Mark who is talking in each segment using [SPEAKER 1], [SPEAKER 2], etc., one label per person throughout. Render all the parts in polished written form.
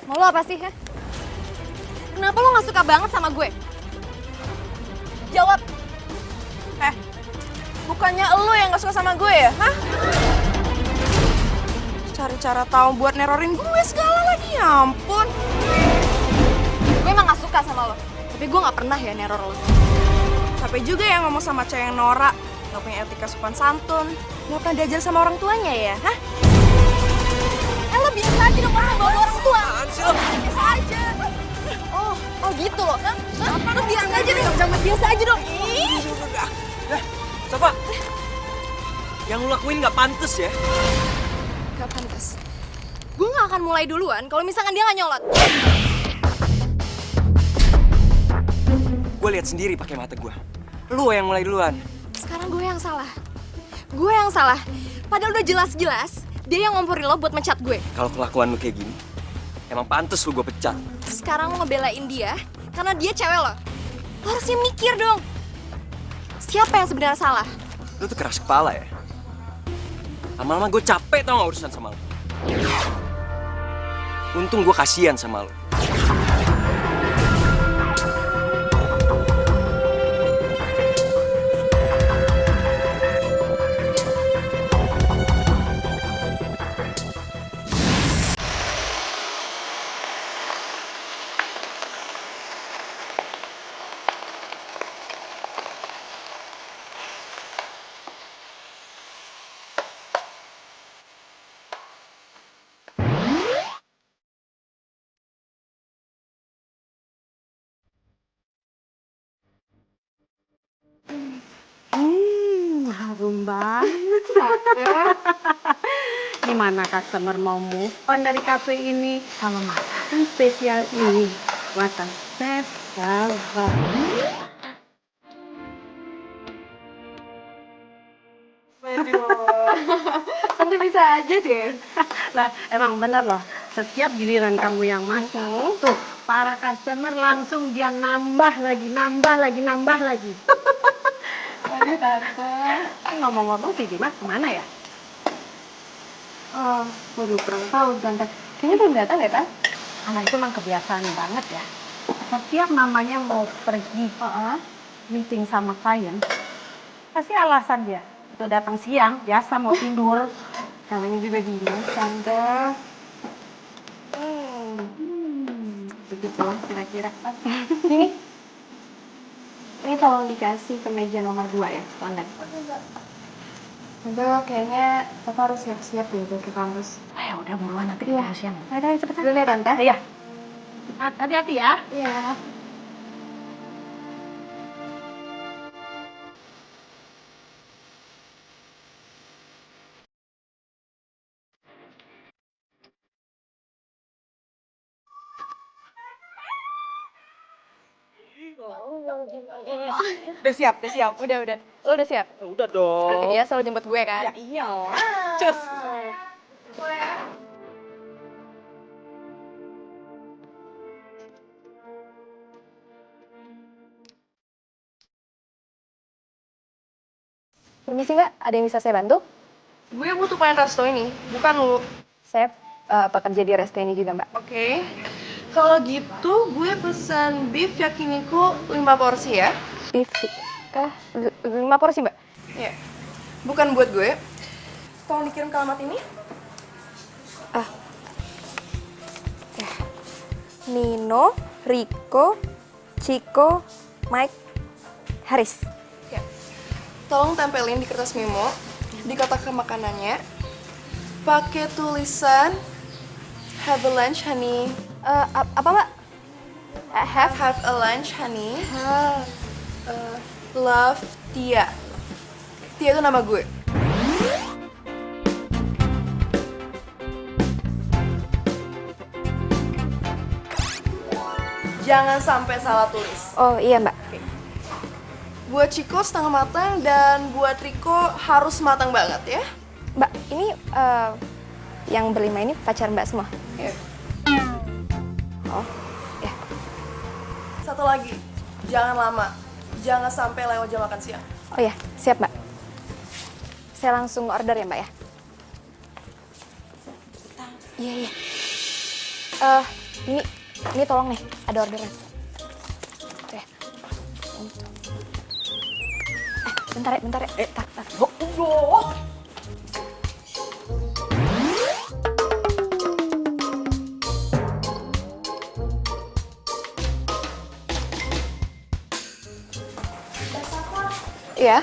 [SPEAKER 1] Mau lo apa sih, ha? Kenapa lo gak suka banget sama gue? Jawab.
[SPEAKER 2] Bukannya lo yang gak suka sama gue ya, hah? Cari cara tahu buat nerorin gue segala lagi, ya ampun.
[SPEAKER 1] Gue emang gak suka sama lo, tapi gue gak pernah ya neror lo.
[SPEAKER 2] Capek juga ya ngomong sama cewek yang norak, gak punya etika sopan santun, gak pernah diajar sama orang tuanya ya, hah?
[SPEAKER 1] Lo biasa aja dong ngomong bawa orang tua. Biasa aja. Oh gitu loh, kan? Lo biasa aja dong, jangan biasa aja dong.
[SPEAKER 3] Safa, yang lu lakuin gak pantas ya.
[SPEAKER 1] Gak pantas. Gue gak akan mulai duluan kalau misalkan dia gak nyolot.
[SPEAKER 3] Gue lihat sendiri pakai mata gue. Lu yang mulai duluan.
[SPEAKER 1] Sekarang gue yang salah. Gue yang salah. Padahal udah jelas-jelas dia yang ngomporin lo buat mencat gue.
[SPEAKER 3] Kalau kelakuan lu kayak gini, emang pantas lu gue pecat.
[SPEAKER 1] Sekarang lo ngebelain dia karena dia cewek lo. Lo harusnya mikir dong. Siapa yang sebenarnya salah?
[SPEAKER 3] Lu tuh keras kepala ya. Lama-lama gue capek tau gak urusan sama lu. Untung gue kasihan sama lu.
[SPEAKER 4] Harum banget. Gimana customer mau move on dari kafe ini sama masakan spesial ini buatan Chef Salva.
[SPEAKER 1] Tante bisa aja deh.
[SPEAKER 4] Lah, emang bener loh. Setiap giliran kamu yang masuk, tuh para customer langsung dia nambah lagi.
[SPEAKER 1] Aduh tante.
[SPEAKER 4] Ngomong-ngomong, Bibi Mas kemana ya?
[SPEAKER 1] Oh, waduh kurang tahu tante. Kayaknya belum datang ya, Tan?
[SPEAKER 4] Anak itu emang kebiasaan banget ya. Setiap namanya mau pergi meeting sama klien, pasti alasan dia. Udah datang siang, biasa mau tidur.
[SPEAKER 1] Namanya juga Dimas, tante. Begitu kira-kira. Ini. Ini tolong dikasih ke meja nomor 2 ya, standar. Enggak, kayaknya Tante harus siap-siap deh buat ke kampus.
[SPEAKER 4] Ya udah buruan nanti keburu siang.
[SPEAKER 1] Ayo, cepetan. Dulu ya, Tante.
[SPEAKER 4] Iya. Hati-hati ya.
[SPEAKER 1] Iya.
[SPEAKER 2] Udah siap.
[SPEAKER 1] Udah. Lo udah siap?
[SPEAKER 3] Udah dong.
[SPEAKER 1] Iya, selalu jemput gue kan?
[SPEAKER 2] Ya iya. Cus.
[SPEAKER 1] Permisi Mbak, ada yang bisa saya bantu?
[SPEAKER 2] Gue butuh pengen resto ini, bukan lu.
[SPEAKER 1] Saya pekerja di resto ini juga Mbak.
[SPEAKER 2] Oke. Kalau gitu gue pesan beef yakiniku 5 porsi ya.
[SPEAKER 1] Beef, 5 porsi Mbak?
[SPEAKER 2] Iya. Bukan buat gue. Tolong dikirim ke alamat ini.
[SPEAKER 1] Nino, Rico, Chico, Mike, Haris.
[SPEAKER 2] Ya. Tolong tempelin di kertas memo, di kotak makanannya. Pakai tulisan have a lunch honey.
[SPEAKER 1] Apa Mbak?
[SPEAKER 2] Have a lunch honey. Love Tia. Tia itu nama gue. Jangan sampai salah tulis.
[SPEAKER 1] Oh iya Mbak.
[SPEAKER 2] Buat Chico setengah matang dan buat Rico harus matang banget ya.
[SPEAKER 1] Mbak, ini yang berlima ini pacar Mbak semua?
[SPEAKER 2] Iya.
[SPEAKER 1] Oh, ya.
[SPEAKER 2] Satu lagi, jangan lama. Jangan sampai lewat jam makan siang.
[SPEAKER 1] Oh ya, siap Mbak. Saya langsung order ya Mbak ya? Iya.
[SPEAKER 2] Ini tolong nih, ada orderan. Oke. Bentar ya. Tar. Oh. Iya.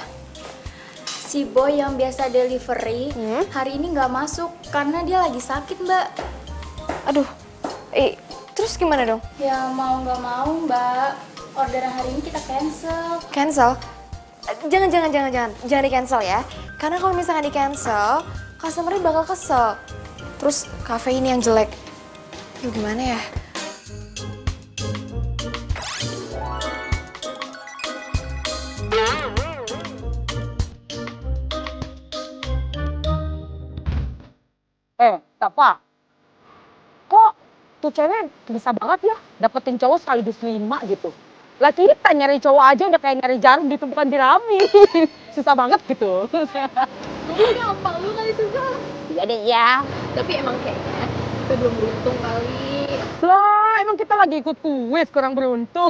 [SPEAKER 1] Si boy yang biasa delivery hari ini nggak masuk karena dia lagi sakit, Mbak.
[SPEAKER 2] Aduh. Terus gimana dong?
[SPEAKER 1] Ya mau nggak mau, Mbak. Orderan hari ini kita cancel.
[SPEAKER 2] Cancel? Jangan di cancel ya. Karena kalau misalkan di cancel, customer-nya bakal kesel. Terus cafe ini yang jelek. Yuk gimana ya?
[SPEAKER 4] Apa? Kok tuh cewek bisa banget ya dapetin cowok sekaligus 5 gitu. Lah kita nyari cowok aja udah kayak nyari jarum ditumpukan di rami. Susah banget gitu.
[SPEAKER 1] Tapi gampang lu kali susah.
[SPEAKER 4] Iya deh ya.
[SPEAKER 1] Tapi emang kayaknya kita belum beruntung kali.
[SPEAKER 4] Lah emang kita lagi ikut kuis kurang beruntung.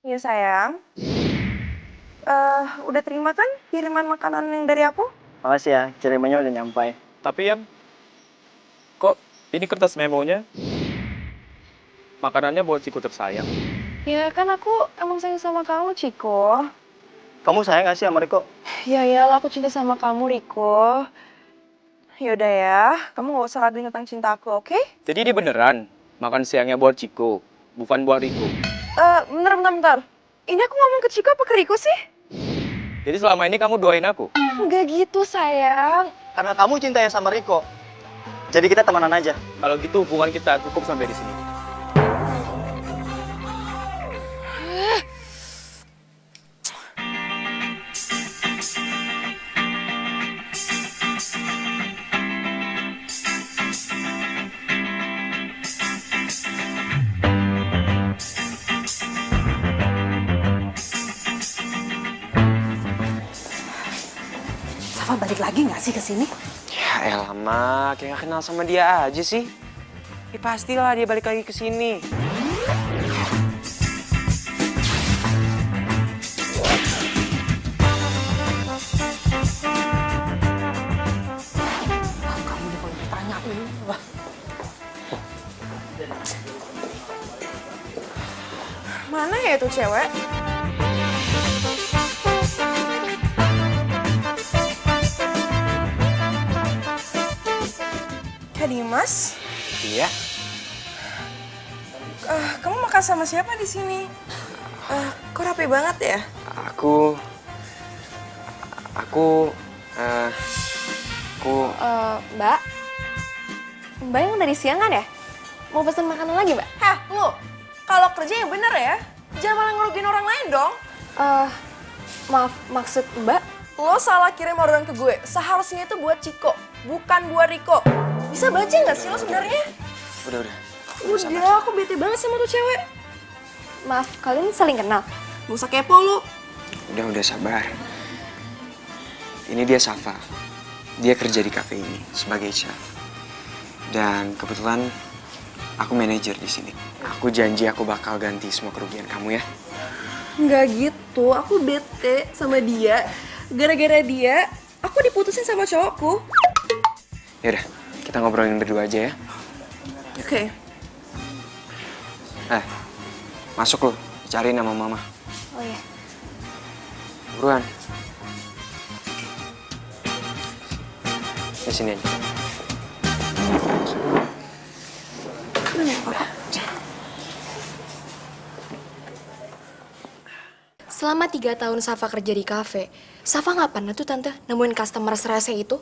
[SPEAKER 2] Iya sayang. Udah terima kan kiriman makanan yang dari aku?
[SPEAKER 3] Makasih ya, kirimannya udah nyampai.
[SPEAKER 5] Tapi ya, kok ini kertas memonya? Makanannya buat Ciko tersayang.
[SPEAKER 2] Ya kan aku emang sayang sama kamu, Ciko.
[SPEAKER 3] Kamu sayang gak sih sama Riko?
[SPEAKER 2] Ya iyalah aku cinta sama kamu, Riko. Yaudah ya, kamu gak usah raguin tentang cinta aku, oke?
[SPEAKER 5] Jadi dia beneran makan siangnya buat Ciko, bukan buat Riko.
[SPEAKER 2] Bentar. Ini aku ngomong ke Ciko apa ke Riko sih?
[SPEAKER 5] Jadi selama ini kamu doain aku?
[SPEAKER 2] Enggak gitu, sayang.
[SPEAKER 3] Karena kamu cintanya sama Riko. Jadi kita temenan aja.
[SPEAKER 5] Kalau gitu hubungan kita cukup sampai di sini.
[SPEAKER 4] Safa balik lagi nggak sih ke sini?
[SPEAKER 3] Ya elah, Mak. Kayak gak kenal sama dia aja sih. Ya pastilah dia balik lagi ke sini.
[SPEAKER 4] Kamu nih kalau ditanyain. Wah.
[SPEAKER 2] Mana ya tuh cewek? Kak Dimas?
[SPEAKER 3] Iya.
[SPEAKER 2] Kamu makan sama siapa di sini? Kok rapi banget ya?
[SPEAKER 3] Aku...
[SPEAKER 2] Mbak? Mbak yang dari siang kan ya? Mau pesen makanan lagi, Mbak? Hah, lu? Kalau kerja yang bener ya? Jangan malah ngerugiin orang lain dong. Maaf, maksud Mbak? Lo salah kirim orderan ke gue. Seharusnya itu buat Ciko, bukan buat Riko. Bisa baca nggak sih lo sebenarnya?
[SPEAKER 3] Udah.
[SPEAKER 2] Udah, aku bete banget sama tuh cewek. Maaf, kalian saling kenal? Gak usah kepo lu.
[SPEAKER 3] Udah sabar. Ini dia Safa. Dia kerja di cafe ini sebagai chef. Dan kebetulan aku manajer di sini. Aku janji aku bakal ganti semua kerugian kamu ya.
[SPEAKER 2] Nggak gitu, aku bete sama dia. Gara-gara dia, aku diputusin sama cowokku.
[SPEAKER 3] Yaudah, kita ngobrolin berdua aja ya.
[SPEAKER 2] Oke.
[SPEAKER 3] Masuk lo, cariin sama mama.
[SPEAKER 2] Oh iya.
[SPEAKER 3] Buruan. Di sini aja.
[SPEAKER 2] Selama 3 tahun Safa kerja di kafe, Safa nggak pernah tuh tante nemuin customer serese itu.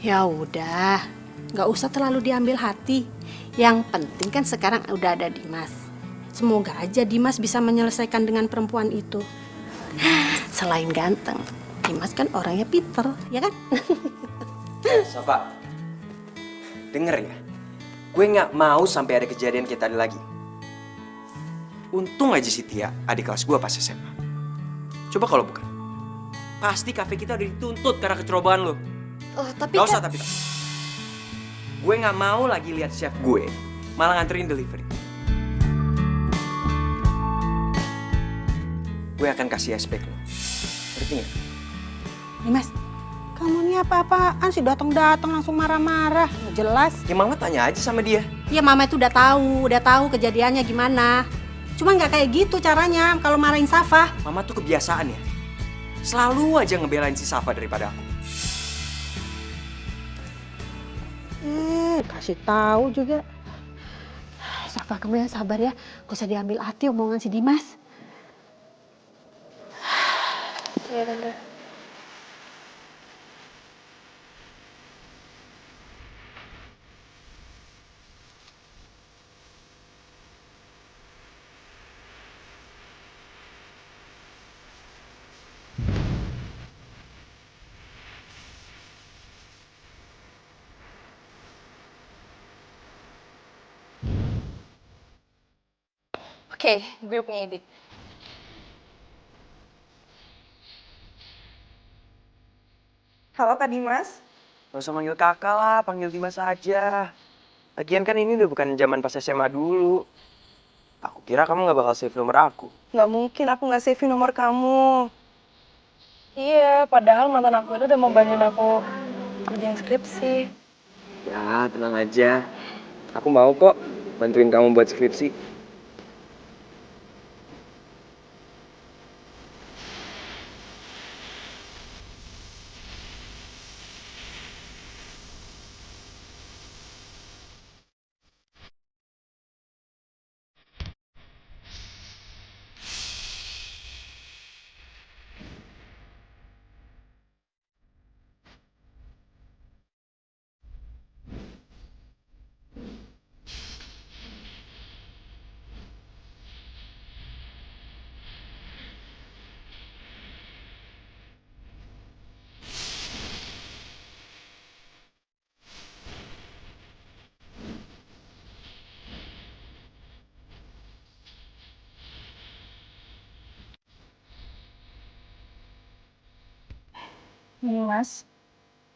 [SPEAKER 4] Ya udah, nggak usah terlalu diambil hati. Yang penting kan sekarang udah ada Dimas. Semoga aja Dimas bisa menyelesaikan dengan perempuan itu. Selain ganteng, Dimas kan orangnya pinter, ya kan?
[SPEAKER 3] Safa, denger ya. Gue nggak mau sampai ada kejadian kayak tadi lagi. Untung aja si Tia, adik kelas gue pas SMA. Coba kalau bukan, pasti kafe kita udah dituntut karena kecerobohan lo.
[SPEAKER 2] Tapi
[SPEAKER 3] Gak usah
[SPEAKER 2] kan...
[SPEAKER 3] tapi. Gue nggak mau lagi lihat chef gue malah nganterin delivery. Gue akan kasih aspek lo. Ngerti nggak?
[SPEAKER 4] Dimas, kamu ini apa-apaan sih datang-datang langsung marah-marah? Nggak jelas.
[SPEAKER 3] Ya mama tanya aja sama dia.
[SPEAKER 4] Ya mama itu udah tahu kejadiannya gimana. Cuma nggak kayak gitu caranya kalau marahin Safa.
[SPEAKER 3] Mama tuh kebiasaan ya. Selalu aja ngebelain si Safa daripada aku.
[SPEAKER 4] Kasih tahu juga. Safa, kamu yang sabar ya. Gak usah diambil hati omongan si Dimas.
[SPEAKER 2] Iya tante. Oke, gue punya ide. Halo Kak Dimas.
[SPEAKER 3] Gak usah manggil kakak lah, panggil Dimas aja. Lagian kan ini udah bukan zaman pas SMA dulu. Aku kira kamu gak bakal save nomor aku.
[SPEAKER 1] Nggak mungkin aku nggak save nomor kamu. Iya, padahal mantan aku itu udah mau bantuin aku kerjaan skripsi.
[SPEAKER 3] Ya, tenang aja. Aku mau kok bantuin kamu buat skripsi.
[SPEAKER 1] Dimas,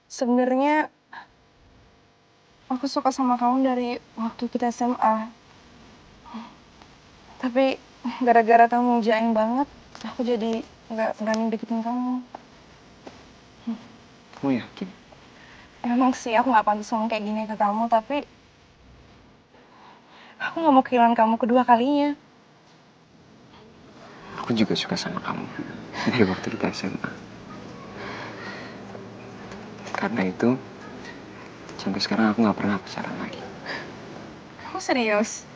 [SPEAKER 1] sebenarnya aku suka sama kamu dari waktu kita SMA. Tapi gara-gara kamu jaeng banget, aku jadi nggak berani deketin kamu.
[SPEAKER 3] Kamu yakin?
[SPEAKER 1] Emang sih aku nggak pantas ngomong kayak gini ke kamu, tapi aku nggak mau kehilangan kamu kedua kalinya.
[SPEAKER 3] Aku juga suka sama kamu dari waktu kita SMA. Karena itu, sampai sekarang aku gak pernah pacaran lagi.
[SPEAKER 1] Kamu serius?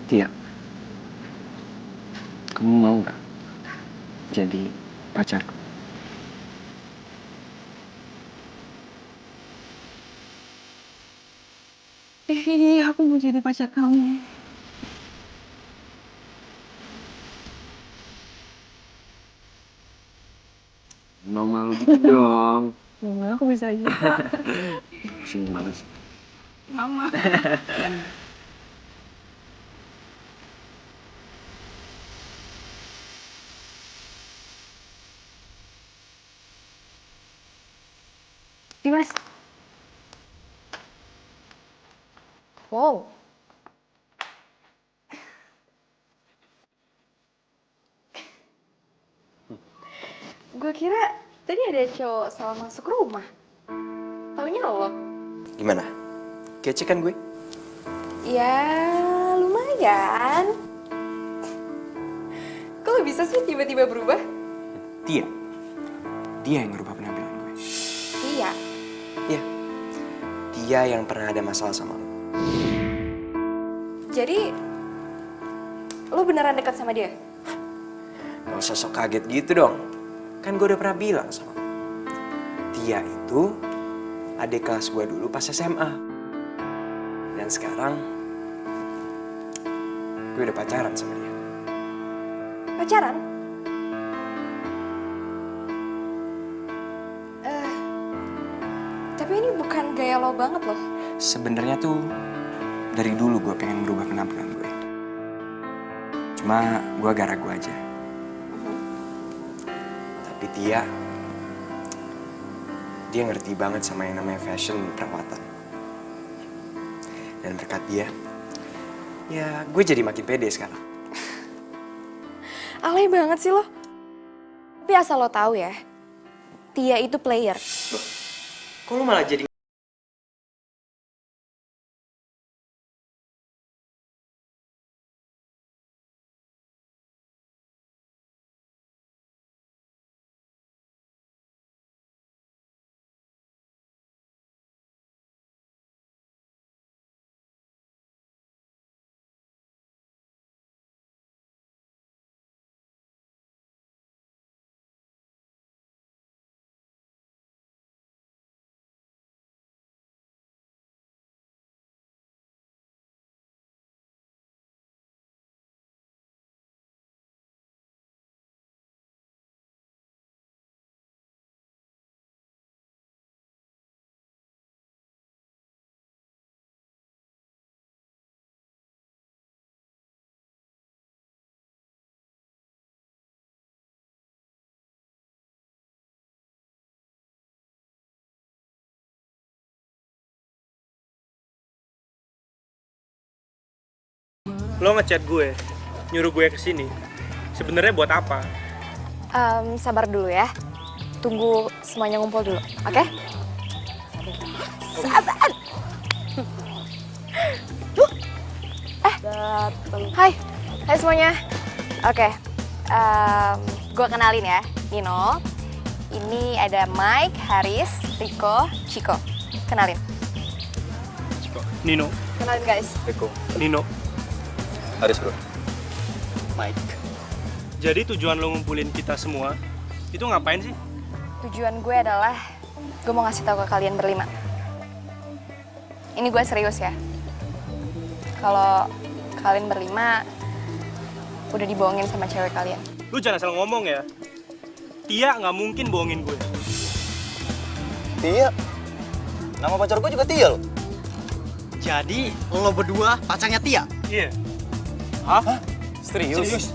[SPEAKER 3] Tia, kamu mau gak jadi pacarku?
[SPEAKER 1] Iya, aku mau jadi pacar kamu.
[SPEAKER 3] Mau malu gitu dong.
[SPEAKER 1] Gimana aku bisa aja.
[SPEAKER 3] Pusing banget sih.
[SPEAKER 1] Mama.
[SPEAKER 2] Dimas. Wow. Gue kira tadi ada cowok salah masuk rumah. Taunya loh.
[SPEAKER 3] Gimana? Kece kan gue?
[SPEAKER 2] Ya, lumayan. Kok lo bisa sih tiba-tiba berubah?
[SPEAKER 3] Dia yang ngerubah penampilan gue.
[SPEAKER 2] Iya.
[SPEAKER 3] Iya. Dia yang pernah ada masalah sama lo.
[SPEAKER 2] Jadi, lo beneran dekat sama dia?
[SPEAKER 3] Gak usah sok kaget gitu dong. Kan gue udah pernah bilang sama lo. Dia itu adik kelas gue dulu pas SMA. Dan sekarang gue udah pacaran sama dia.
[SPEAKER 2] Pacaran? Tapi ini bukan gaya lo banget loh.
[SPEAKER 3] Sebenarnya tuh dari dulu gue pengen merubah penampilan gue. Cuma gue agak ragu aja. Tapi dia ngerti banget sama yang namanya fashion perawatan. Dan berkat dia, ya gue jadi makin pede sekarang.
[SPEAKER 2] Alay banget sih lo. Tapi asal lo tahu ya, Tia itu player.
[SPEAKER 3] Loh, kok lu malah jadi...
[SPEAKER 6] Lo ngechat gue, nyuruh gue kesini. Sebenarnya buat apa?
[SPEAKER 2] Sabar dulu ya. Tunggu semuanya ngumpul dulu, oke? Sabar. Hai semuanya. Oke, gue kenalin ya, Nino. Ini ada Mike, Haris, Rico, Chico. Kenalin.
[SPEAKER 6] Nino,
[SPEAKER 2] Kenalin guys.
[SPEAKER 5] Eko.
[SPEAKER 6] Nino.
[SPEAKER 5] Haris bro. Mike.
[SPEAKER 6] Jadi tujuan lo ngumpulin kita semua, itu ngapain sih?
[SPEAKER 2] Tujuan gue adalah, gue mau ngasih tahu ke kalian berlima. Ini gue serius ya. Kalau kalian berlima udah dibohongin sama cewek kalian.
[SPEAKER 6] Lu jangan asal ngomong ya. Tia nggak mungkin bohongin gue.
[SPEAKER 5] Tia? Nama pacar gue juga Tia loh.
[SPEAKER 7] Jadi, lo berdua pacarnya Tia?
[SPEAKER 6] Iya.
[SPEAKER 5] Hah? Serius?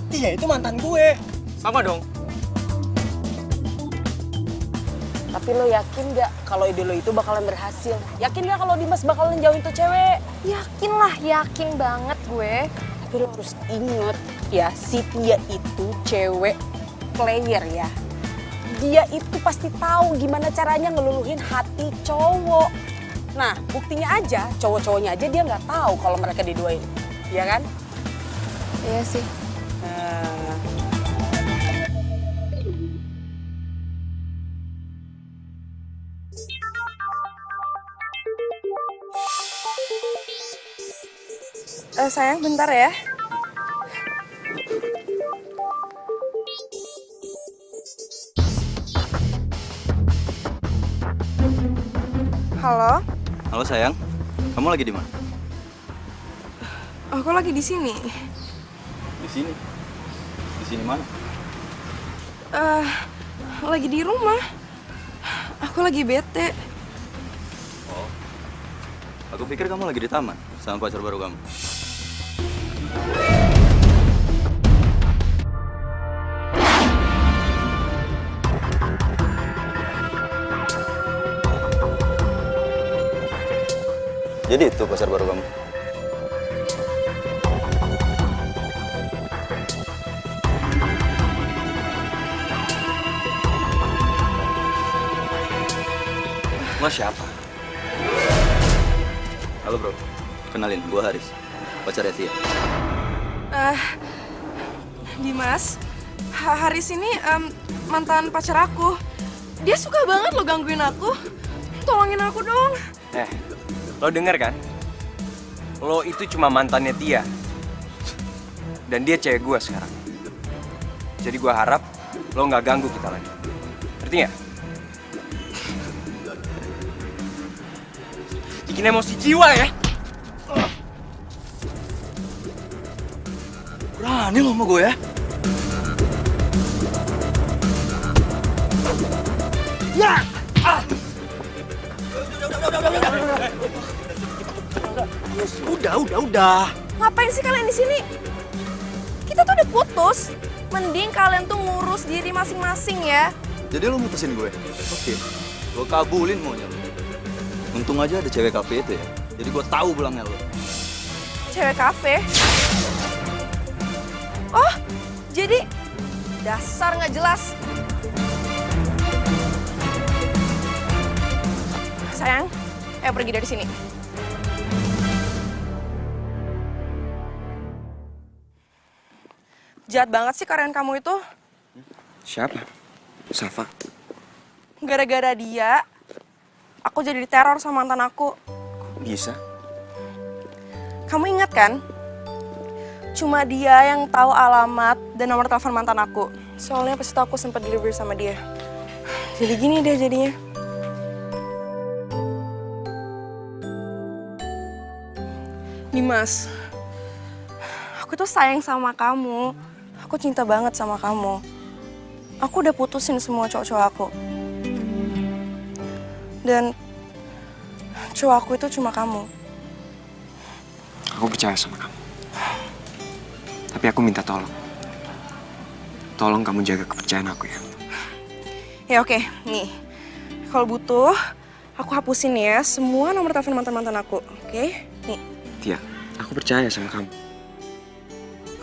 [SPEAKER 7] Tia itu mantan gue.
[SPEAKER 6] Sama dong.
[SPEAKER 8] Tapi lo yakin gak kalau ide lo itu bakalan berhasil? Yakin gak kalau Dimas bakalan jauhin tuh cewek?
[SPEAKER 2] Yakin lah, yakin banget gue.
[SPEAKER 8] Tapi lo harus inget ya, si Tia itu cewek player ya. Dia itu pasti tahu gimana caranya ngeluluhin hati cowok. Nah, buktinya aja, cowok-cowoknya aja dia nggak tahu kalau mereka diduain. Iya kan?
[SPEAKER 2] Iya sih.
[SPEAKER 8] Nah.
[SPEAKER 2] Sayang, bentar ya. Halo,
[SPEAKER 5] Halo sayang, kamu lagi di mana?
[SPEAKER 2] aku lagi di sini.
[SPEAKER 5] Di sini. Di sini mana?
[SPEAKER 2] Lagi di rumah. Aku lagi bete.
[SPEAKER 5] Oh. Aku pikir kamu lagi di taman sama pacar baru kamu. Jadi itu pacar baru kamu. Lo siapa? Halo bro, kenalin, gue Haris, pacarnya Tia.
[SPEAKER 2] Dimas, Haris ini mantan pacar aku. Dia suka banget lo gangguin aku. Tolongin aku dong.
[SPEAKER 3] Lo denger kan? Lo itu cuma mantannya Tia. Dan dia cewek gue sekarang. Jadi gue harap lo nggak ganggu kita lagi. Ngerti nggak? Bikin emosi jiwa ya.
[SPEAKER 5] Berani lo sama gue ya? Udah.
[SPEAKER 2] Ngapain sih kalian di sini? Kita tuh udah putus. Mending kalian tuh ngurus diri masing-masing ya.
[SPEAKER 5] Jadi lo mutusin gue? Oke, gue kabulin maunya lo. Untung aja ada cewek kafe itu ya. Jadi gue tahu belangnya lo.
[SPEAKER 2] Cewek kafe. Oh, jadi dasar nggak jelas. Sayang, ayo pergi dari sini. Jahat banget sih karyawan kamu itu.
[SPEAKER 3] Siapa? Safa.
[SPEAKER 2] Gara-gara dia, aku jadi diteror sama mantan aku.
[SPEAKER 3] Bisa?
[SPEAKER 2] Kamu ingat kan? Cuma dia yang tahu alamat dan nomor telepon mantan aku. Soalnya pas itu aku sempat delivery sama dia. Jadi gini deh jadinya. Dimas, aku tuh sayang sama kamu. Aku cinta banget sama kamu. Aku udah putusin semua cowok-cowok aku. Dan cowok aku itu cuma kamu.
[SPEAKER 3] Aku percaya sama kamu. Tapi aku minta tolong. Tolong kamu jaga kepercayaan aku ya.
[SPEAKER 2] Ya oke, nih. Kalau butuh, aku hapusin ya semua nomor telepon mantan-mantan aku. Oke? Nih.
[SPEAKER 3] Tia, aku percaya sama kamu.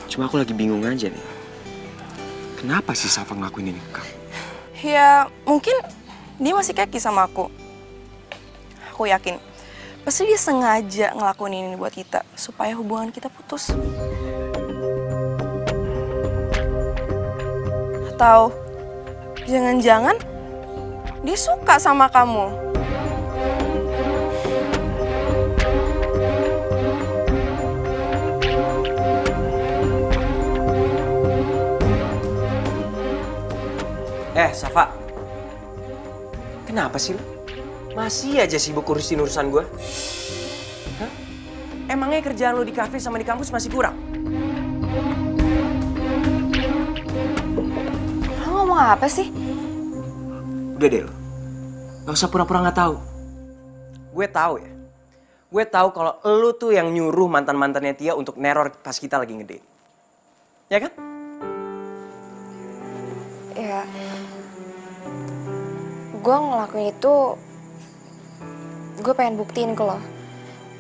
[SPEAKER 3] Cuma aku lagi bingung aja nih. Kenapa sih Safa ngelakuin ini ke kamu?
[SPEAKER 2] Ya mungkin dia masih keki sama aku. Aku yakin. Pasti dia sengaja ngelakuin ini buat kita. Supaya hubungan kita putus. Atau jangan-jangan dia suka sama kamu.
[SPEAKER 3] Safa. Kenapa sih lu? Masih aja sibuk urusin urusan gue? Hah? Emangnya kerjaan lu di kafe sama di kampus masih kurang?
[SPEAKER 2] Lo ngomong apa sih?
[SPEAKER 3] Udah deh lo. Gak usah pura-pura gak tahu. Gue tahu ya. Gue tahu kalau lu tuh yang nyuruh mantan-mantannya Tia untuk neror pas kita lagi ngedate. Ya kan?
[SPEAKER 2] Ya, gue ngelakuin itu, gue pengen buktiin ke lo.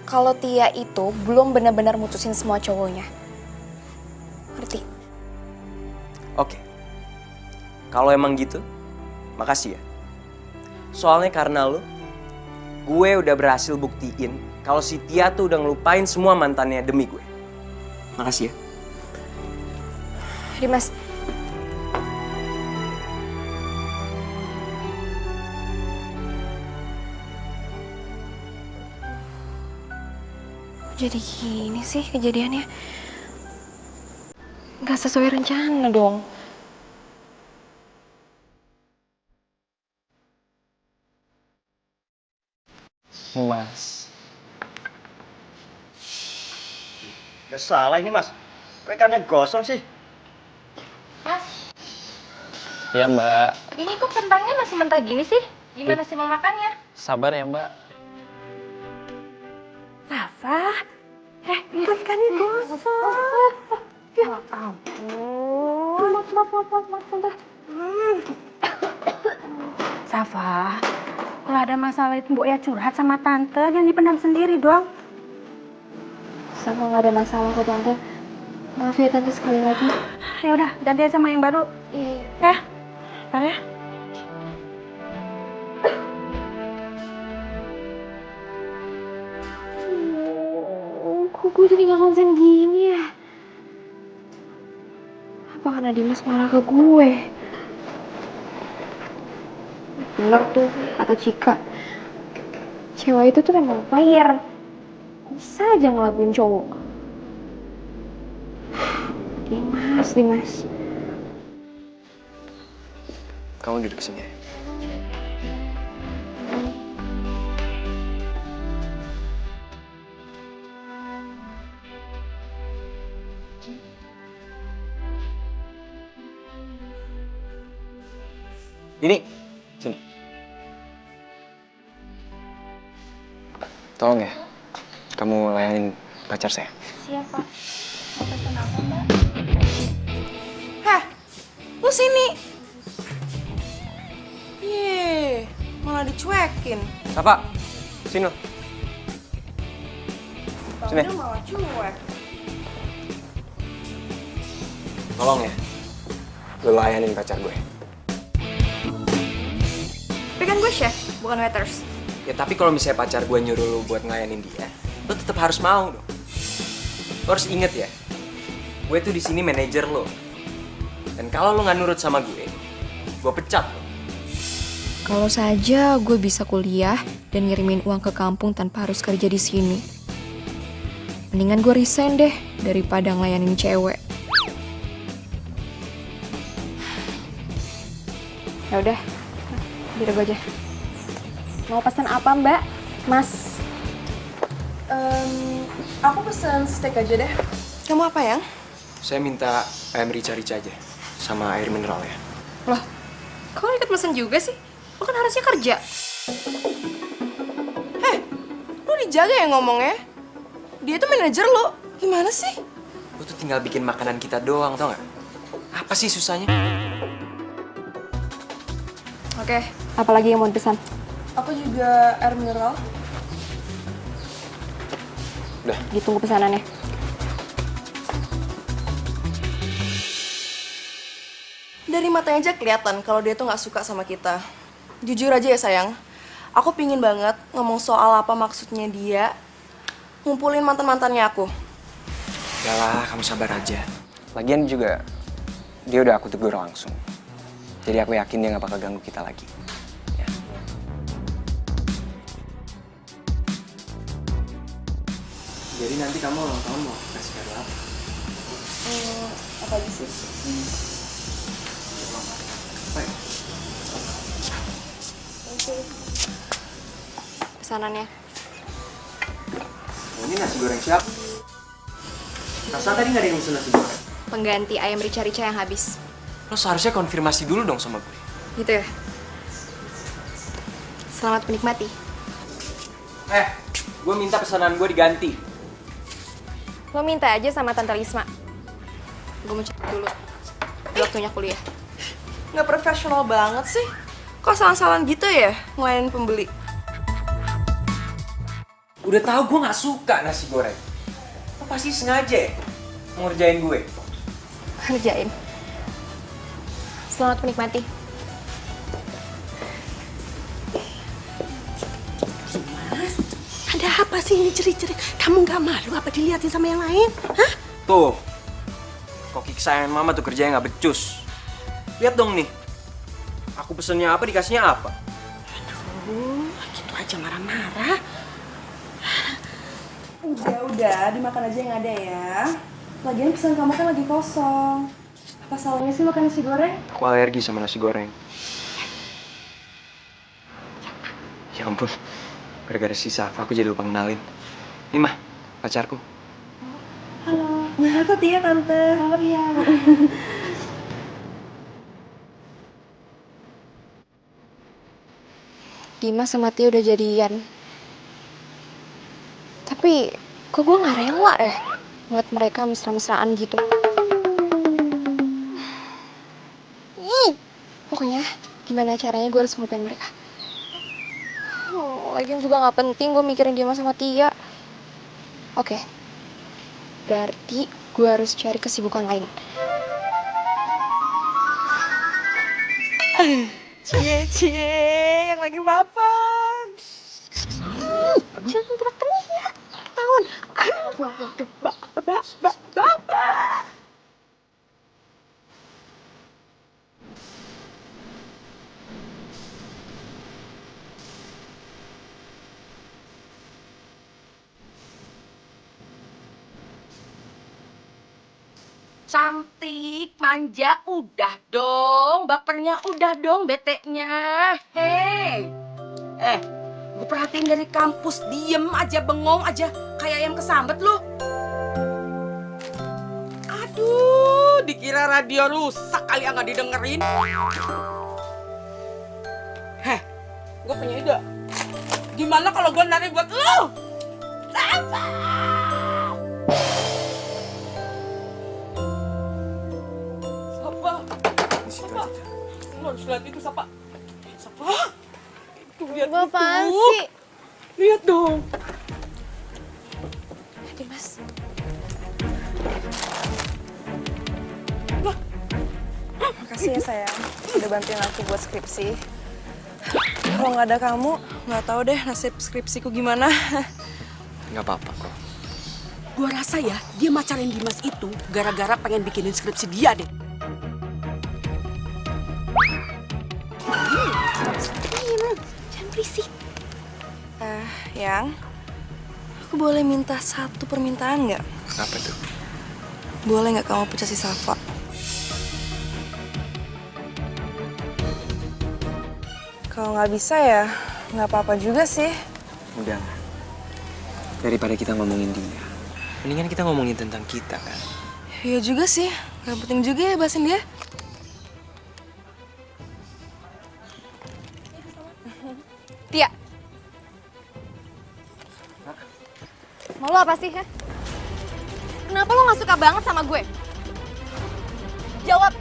[SPEAKER 2] Kalau Tia itu belum benar-benar mutusin semua cowoknya. Ngerti?
[SPEAKER 3] Oke. Kalau emang gitu, makasih ya. Soalnya karena lo, gue udah berhasil buktiin kalau si Tia tuh udah ngelupain semua mantannya demi gue. Makasih ya.
[SPEAKER 2] Dimas. Jadi gini sih kejadiannya. Gak sesuai rencana dong.
[SPEAKER 6] Mas. Gak salah ini mas. Kok ikannya gosong sih?
[SPEAKER 9] Mas,
[SPEAKER 6] Iya mbak.
[SPEAKER 9] ini kok kentangnya masih mentah gini sih? Gimana sih mau makannya?
[SPEAKER 6] Sabar ya mbak.
[SPEAKER 9] Safa, itu ikannya gosong. Ya ampun. Maaf. Safa, kalau ada masalah itu Mbok ya curhat sama tante, jangan dipendam sendiri dong.
[SPEAKER 2] Sama gak ada masalah kok tante. Maaf ya tante sekali lagi.
[SPEAKER 9] Ya udah, ganti aja sama yang baru.
[SPEAKER 2] Iya.
[SPEAKER 9] Ya, bentar ya.
[SPEAKER 2] Kok gue jadi gak konsen gini ya? Apa karena Dimas marah ke gue? Bener tuh kata Cika. Cewek itu tuh memang player. Bisa aja ngelakuin cowok. Dimas.
[SPEAKER 3] Kamu duduk sini. Ini, sini. Tolong ya, kamu layanin pacar saya.
[SPEAKER 2] Siapa? Heh, lu sini. Yeay, malah dicuekin.
[SPEAKER 3] Safa, sini lo. Sini.
[SPEAKER 2] Dia malah cuek.
[SPEAKER 3] Tolong ya, lu layanin pacar gue.
[SPEAKER 2] Tapi kan gue chef, bukan waiters.
[SPEAKER 3] Ya tapi kalau misalnya pacar gue nyuruh lu buat ngelayanin dia, lu tetap harus mau dong. Lu harus inget ya, gue tuh di sini manajer lo. Dan kalau lu nggak nurut sama gue pecat lo.
[SPEAKER 2] Kalau saja gue bisa kuliah dan ngirimin uang ke kampung tanpa harus kerja di sini. Mendingan gue resign deh daripada ngelayanin cewek. Ya udah, biar gue aja. Mau pesan apa Mbak? Mas?
[SPEAKER 1] Aku pesen steak aja deh.
[SPEAKER 2] Kamu apa yang?
[SPEAKER 3] Saya minta ayam rica-rica aja, sama air mineral ya.
[SPEAKER 2] Loh, kok lo ikut pesen juga sih? Lo kan harusnya kerja. Heh, lo dijaga ya ngomongnya? Dia tuh manajer lo. Gimana sih?
[SPEAKER 3] Lu tuh tinggal bikin makanan kita doang, tau gak? Apa sih susahnya?
[SPEAKER 2] Oke, apalagi yang mau dipesan?
[SPEAKER 1] Aku juga air mineral.
[SPEAKER 3] Udah.
[SPEAKER 2] Ditunggu pesanannya.
[SPEAKER 1] Dari matanya aja kelihatan kalau dia tuh nggak suka sama kita. Jujur aja ya sayang, aku pingin banget ngomong soal apa maksudnya dia ngumpulin mantan-mantannya aku.
[SPEAKER 3] Udahlah, kamu sabar aja. Lagian juga, dia udah aku tegur langsung. Jadi aku yakin dia gak bakal ganggu kita lagi. Ya. Jadi nanti kamu ulang tahun mau kasih kado apa?
[SPEAKER 1] Apa aja sih?
[SPEAKER 3] Apa ya?
[SPEAKER 2] Pesanannya.
[SPEAKER 3] Oh, ini nasi goreng siapa? Rasa tadi gak ada yang pesen nasi goreng?
[SPEAKER 2] Pengganti ayam rica-rica yang habis.
[SPEAKER 3] Lo seharusnya konfirmasi dulu dong sama gue.
[SPEAKER 2] Gitu ya? Selamat menikmati.
[SPEAKER 3] Gue minta pesanan gue diganti.
[SPEAKER 2] Lo minta aja sama Tante Lisma. Gue mau cek dulu. Waktunya kuliah.
[SPEAKER 1] Nggak profesional banget sih. Kok salah-salah gitu ya ngelayanin pembeli?
[SPEAKER 3] Udah tahu gue gak suka nasi goreng. Lo pasti sengaja ya mau ngerjain gue.
[SPEAKER 2] Kerjain. Selamat menikmati.
[SPEAKER 4] Mas, ada apa sih ini ceri-ceri? Kamu nggak malu apa dilihatin sama yang lain? Hah?
[SPEAKER 3] Tuh, koki kesayangan mama tuh kerjanya nggak becus. Lihat dong nih, aku pesennya apa dikasihnya apa.
[SPEAKER 4] Aduh, gitu aja marah-marah.
[SPEAKER 1] Udah, dimakan aja yang ada ya. Lagian pesan kamu kan lagi kosong. Apa salahnya sih makan nasi goreng?
[SPEAKER 3] Aku alergi sama nasi goreng. Ya ampun, gara-gara si Safa aku jadi lupa kenalin. Ini mah, pacarku.
[SPEAKER 1] Halo. Aku Tia, Tante. Halo, iya.
[SPEAKER 2] Dimas sama Tia udah jadian. Tapi kok gue gak rela ya ngeliat mereka mesra-mesraan gitu. Pokoknya gimana caranya gue harus ngelupain mereka. Lagian juga gak penting gue mikirin Dimas sama Tia. Oke, berarti gue harus cari kesibukan lain.
[SPEAKER 1] Cie, yang lagi mapan.
[SPEAKER 2] Jangan teriak-teriak. Tahun,
[SPEAKER 9] Cantik, manja, udah dong. Bapernya udah dong, beteknya. Hei. Gue perhatiin dari kampus, diem aja, bengong aja. Kayak ayam kesambet lu. Aduh, dikira radio rusak kali ya nggak didengerin. Gue punya ide. Gimana kalau gue nari buat lu? Safa! Sapa, lu harus lihat itu, Sapa. Sapa, itu lihat itu.
[SPEAKER 2] Apaan sih?
[SPEAKER 9] Lihat dong.
[SPEAKER 2] Dimas.
[SPEAKER 1] Makasih ya sayang, udah bantuin aku buat skripsi. Kalau nggak ada kamu, nggak tahu deh nasib skripsiku gimana.
[SPEAKER 3] Nggak apa-apa kok.
[SPEAKER 8] Gua rasa ya, dia macarin Dimas itu gara-gara pengen bikinin skripsi dia deh.
[SPEAKER 2] Jangan berisik.
[SPEAKER 1] Yang, aku boleh minta satu permintaan nggak?
[SPEAKER 3] Apa tuh?
[SPEAKER 1] Boleh nggak kamu pecat si Safa? Kalau nggak bisa ya, nggak apa-apa juga sih.
[SPEAKER 3] Udah. Daripada kita ngomongin dia, mendingan kita ngomongin tentang kita kan.
[SPEAKER 1] Iya juga sih, nggak penting juga ya bahasin dia.
[SPEAKER 2] Tia. Mau lo apa sih, ha? Kenapa lo gak suka banget sama gue? Jawab.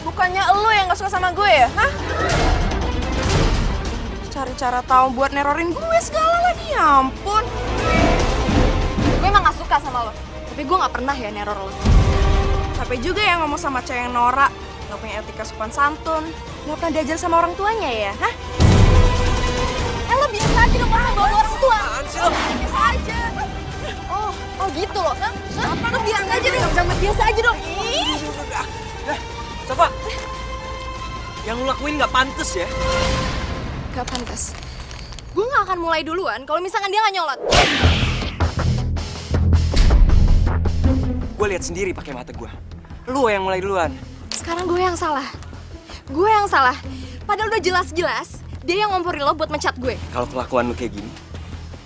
[SPEAKER 1] Bukannya elo yang nggak suka sama gue ya? Hah? Cari cara tahu buat nerorin gue segala lagi, ya ampun.
[SPEAKER 2] Gue emang gak suka sama lo. Tapi gue gak pernah ya neror lo.
[SPEAKER 1] Capek juga ya ngomong sama cewek yang norak, nggak punya etika sopan santun, nggak pernah diajar sama orang tuanya ya, hah?
[SPEAKER 2] Lo biasa aja dong ngomong bawa orang tua. Biasa aja. Oh gitu loh. Lo biasa aja dong. Biasa aja dong. Ih.
[SPEAKER 3] Safa, yang lu lakuin nggak pantas ya?
[SPEAKER 2] Gak pantas. Gue gak akan mulai duluan kalau misalkan dia gak nyolot.
[SPEAKER 3] Gue lihat sendiri pakai mata gue. Lu yang mulai duluan.
[SPEAKER 2] Sekarang gue yang salah. Gue yang salah. Padahal udah jelas-jelas dia yang ngomporin lo buat mencat gue.
[SPEAKER 3] Kalau kelakuan lu kayak gini,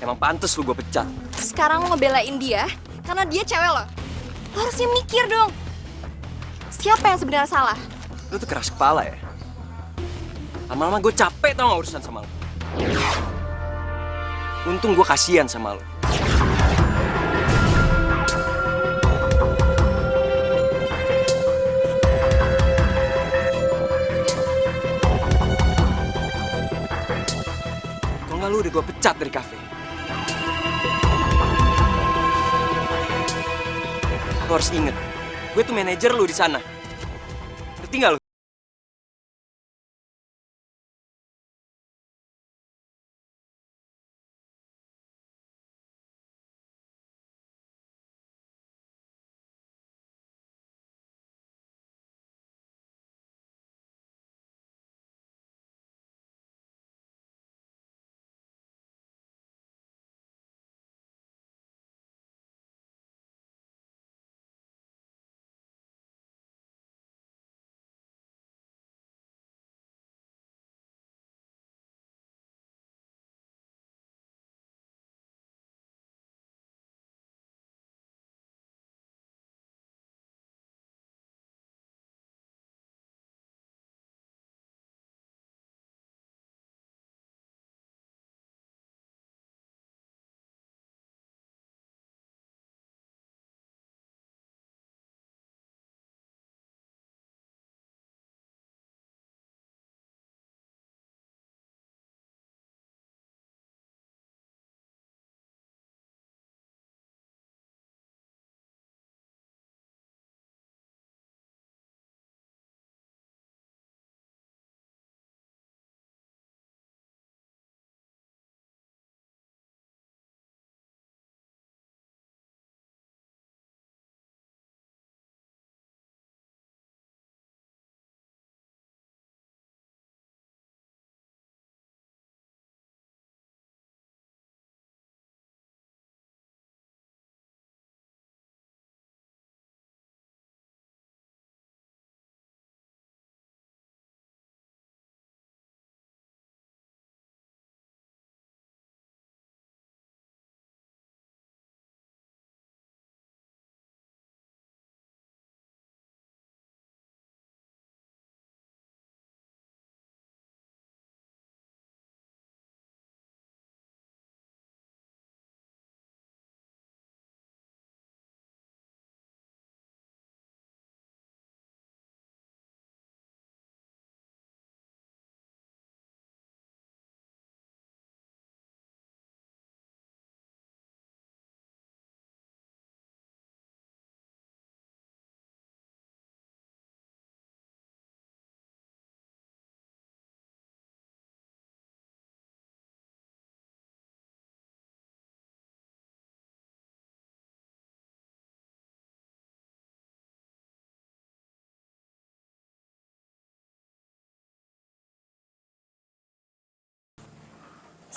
[SPEAKER 3] emang pantas lu gue pecat.
[SPEAKER 2] Sekarang lo ngebelain dia karena dia cewek lo. Lo harusnya mikir dong. Siapa yang sebenarnya salah?
[SPEAKER 3] Lu tuh keras kepala ya. Lama-lama gue capek tau gak urusan sama lu. Untung gue kasihan sama lu. Kalau nggak lu udah gue pecat dari kafe. Lu harus inget, gue tuh manajer lu di sana. Ngerti nggak lu?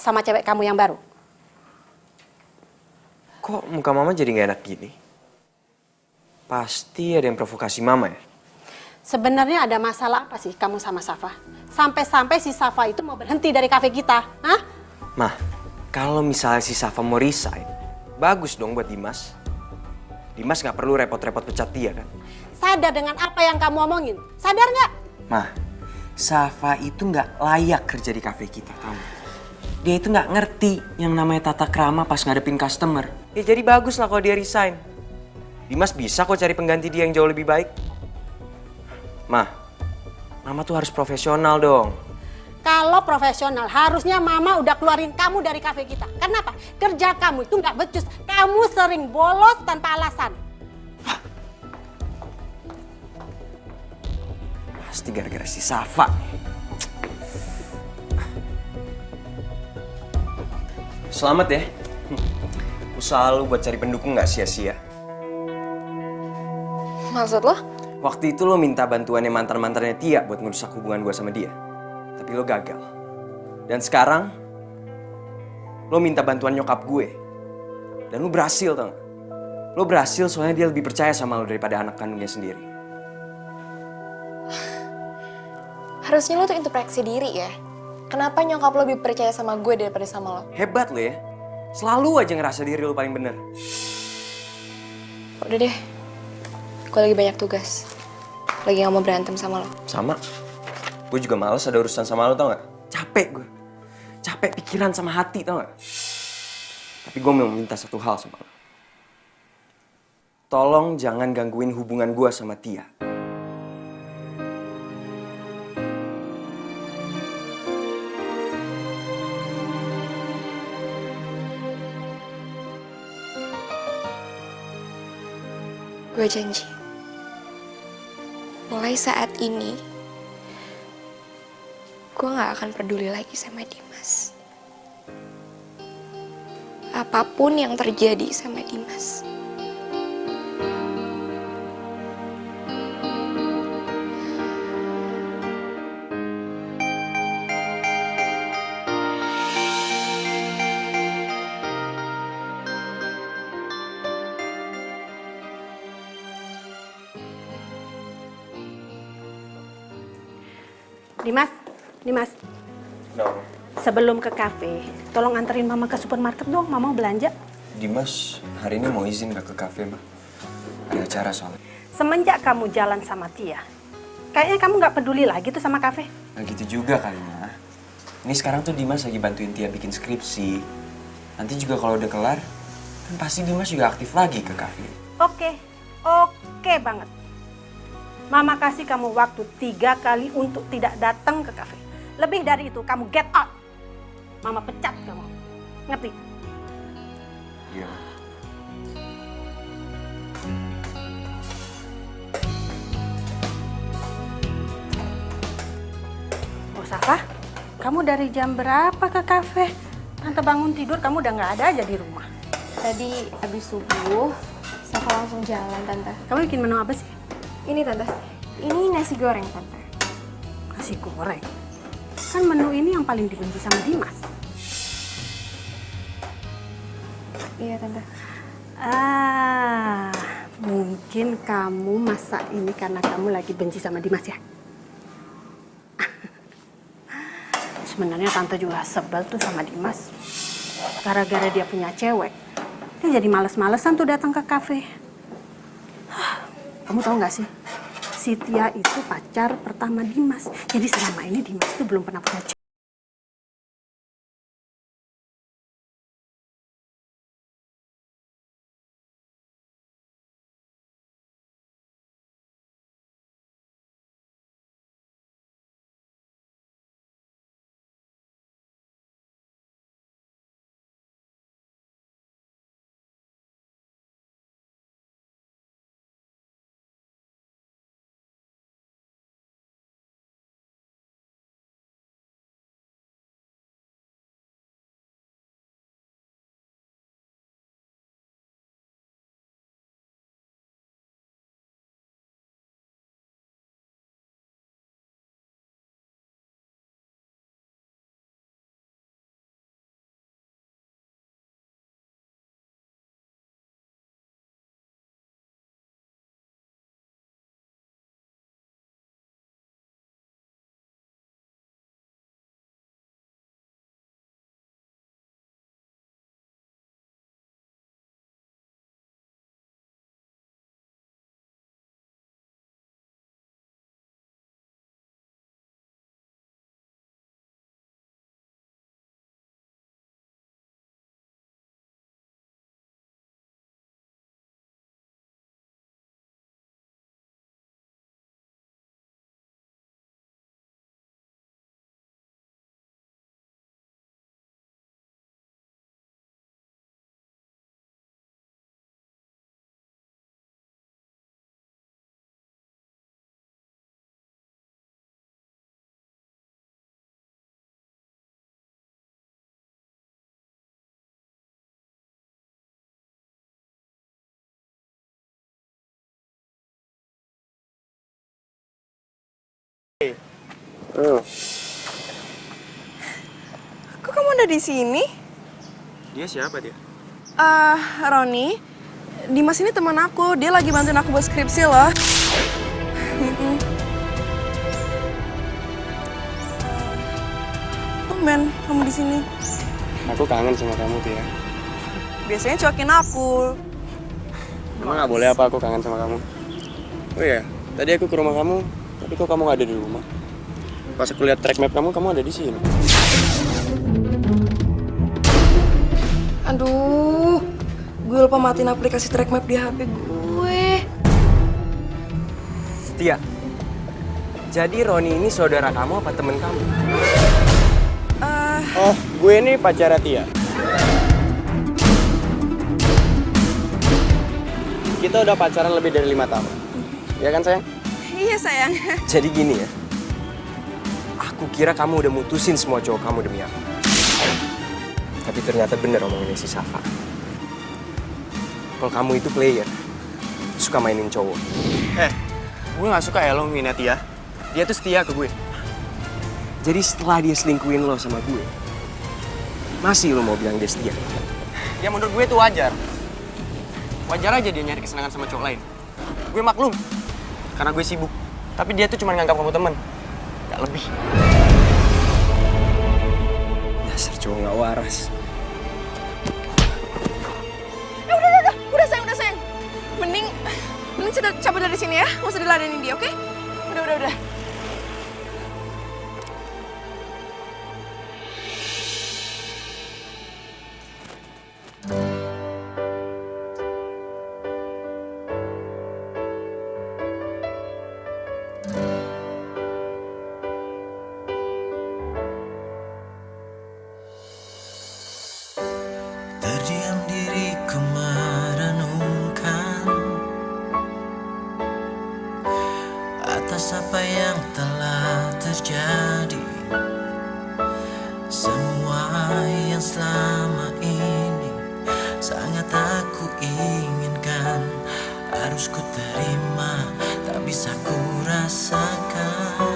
[SPEAKER 4] sama cewek kamu yang baru?
[SPEAKER 3] Kok muka mama jadi nggak enak gini? Pasti ada yang provokasi mama ya?
[SPEAKER 4] Sebenarnya ada masalah apa sih kamu sama Safa? Sampai-sampai si Safa itu mau berhenti dari kafe kita, hah?
[SPEAKER 3] Mah, kalau misalnya si Safa mau resign, bagus dong buat Dimas. Dimas nggak perlu repot-repot pecat dia kan?
[SPEAKER 4] Sadar dengan apa yang kamu omongin? Sadar nggak?
[SPEAKER 3] Mah, Safa itu nggak layak kerja di kafe kita, tahu? Dia itu nggak ngerti yang namanya tata krama pas ngadepin customer. Ya jadi bagus lah kalau dia resign. Dimas bisa kok cari pengganti dia yang jauh lebih baik. Mah, mama tuh harus profesional dong.
[SPEAKER 4] Kalau profesional, harusnya mama udah keluarin kamu dari kafe kita. Kenapa? Kerja kamu itu nggak becus. Kamu sering bolos tanpa alasan.
[SPEAKER 3] Pasti gara-gara si Safa. Selamat ya. Usaha lu buat cari pendukung nggak sia-sia.
[SPEAKER 2] Maksud lo?
[SPEAKER 3] Waktu itu lo minta bantuannya mantan-mantannya Tia buat ngerusak hubungan gue sama dia. Tapi lo gagal. Dan sekarang, lo minta bantuan nyokap gue. Dan lo berhasil, tau gak? Lo berhasil soalnya dia lebih percaya sama lo daripada anak kandungnya sendiri.
[SPEAKER 2] Harusnya lo tuh introspeksi diri ya. Kenapa nyokap lo lebih percaya sama gue daripada sama lo?
[SPEAKER 3] Hebat lo ya. Selalu aja ngerasa diri lo paling bener.
[SPEAKER 2] Udah deh, gue lagi banyak tugas. Lagi gak mau berantem sama lo.
[SPEAKER 3] Sama. Gue juga males ada urusan sama lo, tau gak? Capek gue. Capek pikiran sama hati, tau gak? Tapi gue mau minta satu hal sama lo. Tolong jangan gangguin hubungan gue sama Tia.
[SPEAKER 2] Gue janji. Mulai saat ini, gue gak akan peduli lagi sama Dimas. Apapun yang terjadi sama Dimas.
[SPEAKER 4] Dimas,
[SPEAKER 3] No.
[SPEAKER 4] sebelum ke kafe, tolong anterin mama ke supermarket dong, mama mau belanja.
[SPEAKER 3] Dimas, hari ini mau izin gak ke kafe, Mbak? Ada acara soalnya.
[SPEAKER 4] Semenjak kamu jalan sama Tia, kayaknya kamu nggak peduli lagi tuh sama kafe.
[SPEAKER 3] Nah gitu juga kali, Ma. Ini sekarang tuh Dimas lagi bantuin Tia bikin skripsi. Nanti juga kalau udah kelar, kan pasti Dimas juga aktif lagi ke kafe.
[SPEAKER 4] Oke banget. Mama kasih kamu waktu 3 kali untuk tidak datang ke kafe. Lebih dari itu, kamu get out. Mama pecat kamu. Ngerti?
[SPEAKER 3] Iya, Ma.
[SPEAKER 4] Oh, Safa, kamu dari jam berapa ke kafe? Tante bangun tidur, kamu udah nggak ada aja di rumah.
[SPEAKER 2] Tadi abis subuh, Safa langsung jalan, Tante.
[SPEAKER 4] Kamu bikin menu apa sih?
[SPEAKER 2] Ini, Tante. Ini nasi goreng, Tante.
[SPEAKER 4] Nasi goreng. Kan menu ini yang paling dibenci sama Dimas.
[SPEAKER 2] Iya, Tante.
[SPEAKER 4] Mungkin kamu masak ini karena kamu lagi benci sama Dimas ya? Sebenarnya Tante juga sebel tuh sama Dimas. Gara-gara dia punya cewek, dia jadi males-malesan tuh datang ke kafe. Kamu tahu nggak sih? Si Tia itu pacar pertama Dimas. Jadi selama ini Dimas tuh belum pernah punya cewek.
[SPEAKER 1] Kok kamu ada di sini?
[SPEAKER 3] Dia siapa dia?
[SPEAKER 1] Roni, Dimas ini teman aku. Dia lagi bantuin aku buat skripsi loh. Tumben kamu di sini.
[SPEAKER 3] Aku kangen sama kamu, Tia.
[SPEAKER 1] Biasanya cuekin aku.
[SPEAKER 3] Emang nggak boleh apa aku kangen sama kamu? Oh iya, tadi aku ke rumah kamu, tapi kok kamu nggak ada di rumah? Pas aku lihat track map kamu ada di sini.
[SPEAKER 1] Aduh, gue lupa matiin aplikasi track map di HP gue.
[SPEAKER 10] Tia, jadi Roni ini saudara kamu apa temen kamu?
[SPEAKER 3] Oh, gue ini pacarnya Tia. Kita udah pacaran lebih dari 5 tahun. Ya kan, sayang?
[SPEAKER 1] Iya, sayang.
[SPEAKER 10] Jadi gini ya, aku kira kamu udah mutusin semua cowok kamu demi aku. Tapi ternyata bener omongannya si Safa. Kalau kamu itu player, suka mainin cowok.
[SPEAKER 3] Gue gak suka ya lo ngina Tia. Dia tuh setia ke gue.
[SPEAKER 10] Jadi setelah dia selingkuhin lo sama gue, masih lo mau bilang dia setia?
[SPEAKER 3] Ya menurut gue itu wajar. Wajar aja dia nyari kesenangan sama cowok lain. Gue maklum, karena gue sibuk. Tapi dia tuh cuma nganggap kamu teman, gak lebih.
[SPEAKER 10] Dasar cowok gak waras.
[SPEAKER 1] Udah sayang. Mending kita cabut dari sini ya. Nggak usah diladenin dia, oke? Udah.
[SPEAKER 11] Terdiam diriku merenungkan atas apa yang telah terjadi. Semua yang selama ini sangat aku inginkan, harus ku terima, tak bisa ku rasakan.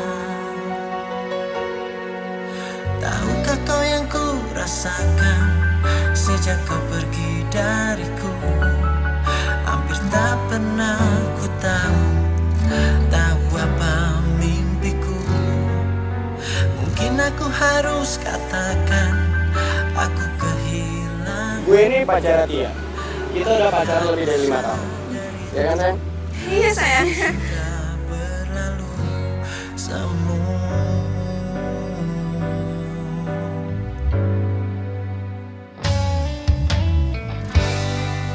[SPEAKER 11] Tahukah kau yang ku rasakan sejak kau pergi dariku? Hampir tak pernah ku tahu apa mimpiku. Mungkin aku harus katakan aku kehilangan.
[SPEAKER 3] Gue ini pacarnya Tia. Kita udah pacaran lebih dari 5 tahun. Ya kan, sayang?
[SPEAKER 1] Iya, sayang.
[SPEAKER 11] Sudah berlalu semua.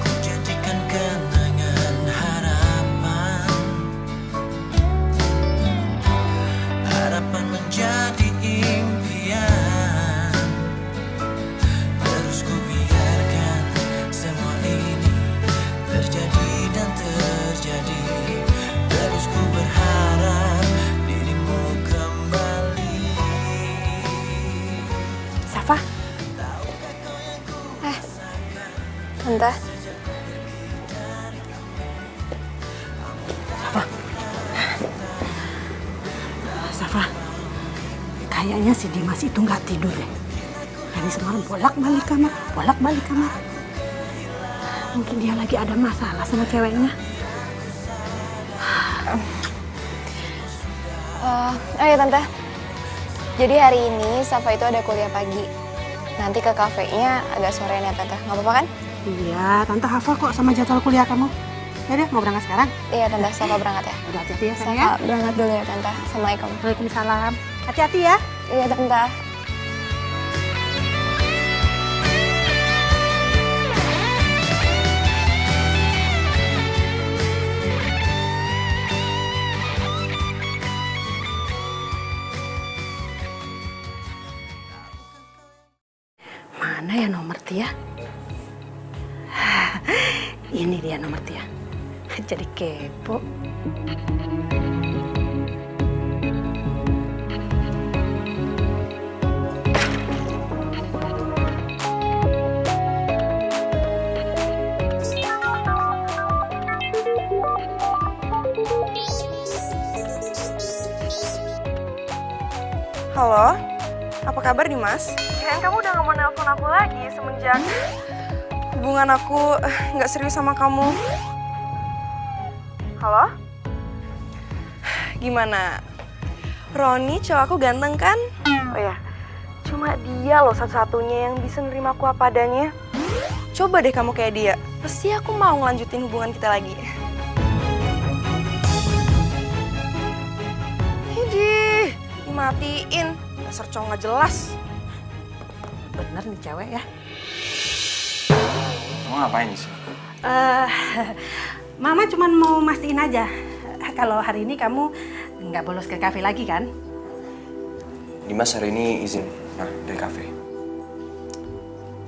[SPEAKER 11] Ku jadikan kenangan harapan, harapan menjadi impian. Terus ku biarkan semua ini terjadi dan terjadi. Terus ku berharap dirimu kembali.
[SPEAKER 2] Safa? Tante.
[SPEAKER 4] Safa, kayaknya si Dimas itu nggak tidur deh. Dari semalam bolak-balik kamar. Mungkin dia lagi ada masalah sama ceweknya.
[SPEAKER 2] Oh ya Tante, jadi hari ini Safa itu ada kuliah pagi. Nanti ke kafenya agak sorean ya Tante, nggak apa-apa kan?
[SPEAKER 4] Iya, Tante hafal kok sama jadwal kuliah kamu. Ya deh, mau berangkat sekarang?
[SPEAKER 2] Iya Tante, Safa berangkat ya.
[SPEAKER 4] Udah hati-hati ya sayang.
[SPEAKER 2] Safa berangkat dulu ya Tante, Assalamualaikum.
[SPEAKER 4] Waalaikumsalam. Hati-hati ya.
[SPEAKER 2] Iya Tante.
[SPEAKER 4] Mana ya nomor Tia? Ini dia nomor Tia. Jadi kepo.
[SPEAKER 1] Apa kabar Dimas? Kirain kamu udah gak mau nelpon aku lagi semenjak hubungan aku gak serius sama kamu. Halo? Gimana? Roni cowok aku ganteng kan? Oh ya, cuma dia loh satu-satunya yang bisa nerima aku apa adanya. Coba deh kamu kayak dia, pasti aku mau ngelanjutin hubungan kita lagi. Hidih, dimatiin. Dasar cowok gak jelas.
[SPEAKER 4] Bener nih cewek ya.
[SPEAKER 3] Mau ngapain sih?
[SPEAKER 4] Mama cuman mau mastiin aja kalau hari ini kamu nggak bolos ke kafe lagi kan?
[SPEAKER 3] Dimas hari ini izin dari kafe.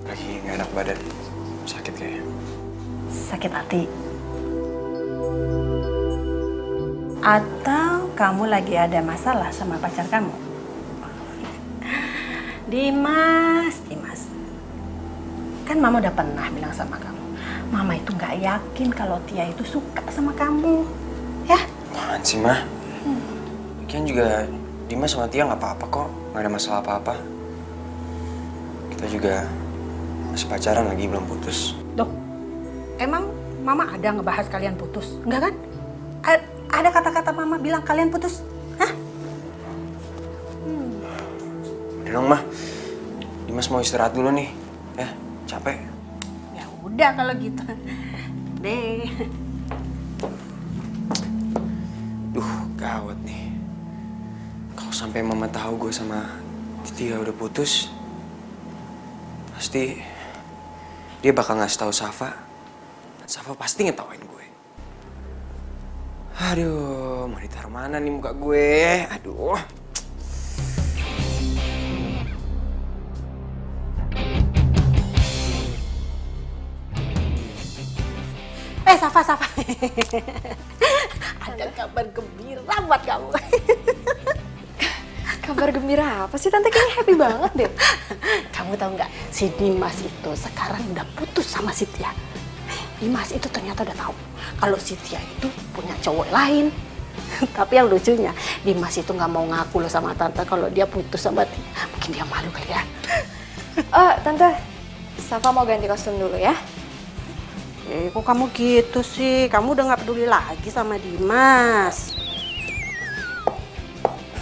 [SPEAKER 3] Lagi nggak enak badan, sakit kayaknya.
[SPEAKER 4] Sakit hati. Atau kamu lagi ada masalah sama pacar kamu? Dimas. Kan Mama udah pernah bilang sama kamu. Mama itu nggak yakin kalau Tia itu suka sama kamu. Ya?
[SPEAKER 3] Apaan sih, Mah? Lagian juga Dimas sama Tia nggak apa-apa kok. Nggak ada masalah apa-apa. Kita juga masih pacaran lagi, belum putus.
[SPEAKER 4] Duh, emang Mama ada ngebahas kalian putus? Enggak kan? Ada kata-kata Mama bilang kalian putus? Hah?
[SPEAKER 3] Udah dong, Mah. Dimas mau istirahat dulu nih. Ya, capek.
[SPEAKER 4] Ya udah kalau gitu. Deh.
[SPEAKER 3] Duh, gawat nih. Kalau sampai Mama tahu gue sama Tia udah putus, pasti dia bakal ngasih tahu Safa. Dan Safa pasti ngetawain gue. Aduh, mau ditaruh mana nih muka gue? Aduh.
[SPEAKER 4] Safa. Ada kabar gembira buat kamu.
[SPEAKER 2] Kabar gembira apa sih Tante? Kayaknya happy banget deh.
[SPEAKER 4] Kamu tahu nggak, si Dimas itu sekarang udah putus sama si Tia. Dimas itu ternyata udah tahu kalau si Tia itu punya cowok lain. Tapi yang lucunya, Dimas itu nggak mau ngaku loh sama Tante kalau dia putus sama Tia. Mungkin dia malu kali ya.
[SPEAKER 2] Tante, Safa mau ganti kostum dulu ya.
[SPEAKER 4] Kok kamu gitu sih? Kamu udah nggak peduli lagi sama Dimas.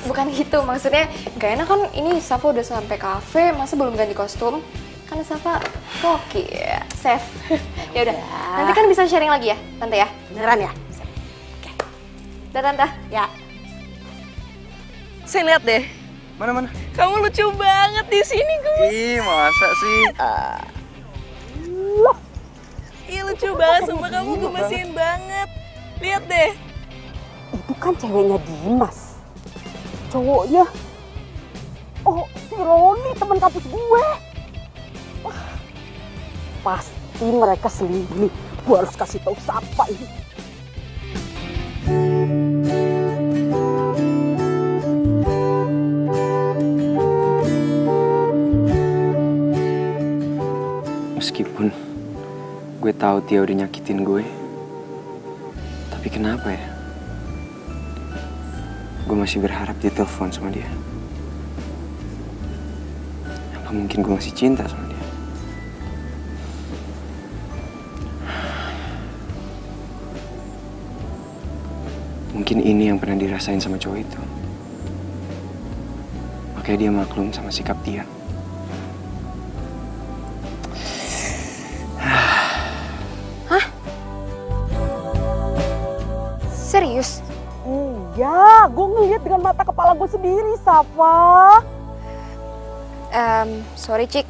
[SPEAKER 2] Bukan gitu, maksudnya gak enak kan ini Safa udah sampai kafe, masa belum ganti kostum? Kan Safa koki ya, chef. Ya udah, nanti kan bisa sharing lagi ya, Tante ya?
[SPEAKER 4] Beneran ya?
[SPEAKER 2] Oke. Udah Tante? Ya.
[SPEAKER 1] Saya lihat deh.
[SPEAKER 3] Mana?
[SPEAKER 1] Kamu lucu banget di sini, Gus.
[SPEAKER 3] Ih, masa sih?
[SPEAKER 1] Iya lucu banget, sumpah kamu gemesin banget. Lihat deh.
[SPEAKER 8] Itu kan ceweknya Dimas. Cowoknya, oh si Roni teman kampus gue. Wah, pasti mereka selingkuh nih. Gue harus kasih tahu siapa ini.
[SPEAKER 3] Meskipun gue tahu Tia udah nyakitin gue, tapi kenapa ya? Gue masih berharap ditelepon sama dia. Apa mungkin gue masih cinta sama dia? Mungkin ini yang pernah dirasain sama cowok itu. Makanya dia maklum sama sikap Tia.
[SPEAKER 2] Serius?
[SPEAKER 8] Iya, gue ngeliat dengan mata kepala gue sendiri, Safa.
[SPEAKER 2] Sorry Cik,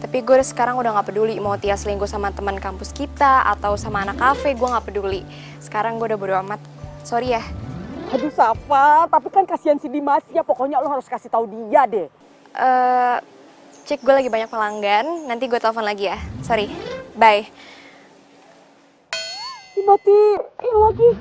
[SPEAKER 2] tapi gue sekarang udah gak peduli mau Tia selingkuh sama teman kampus kita atau sama anak kafe, gue gak peduli. Sekarang gue udah bodo amat. Sorry ya.
[SPEAKER 8] Aduh Safa, tapi kan kasihan si Dimas ya. Pokoknya lo harus kasih tahu dia deh.
[SPEAKER 2] Cik, gue lagi banyak pelanggan, nanti gue telepon lagi ya. Sorry, bye.
[SPEAKER 8] Dimatiin lagi.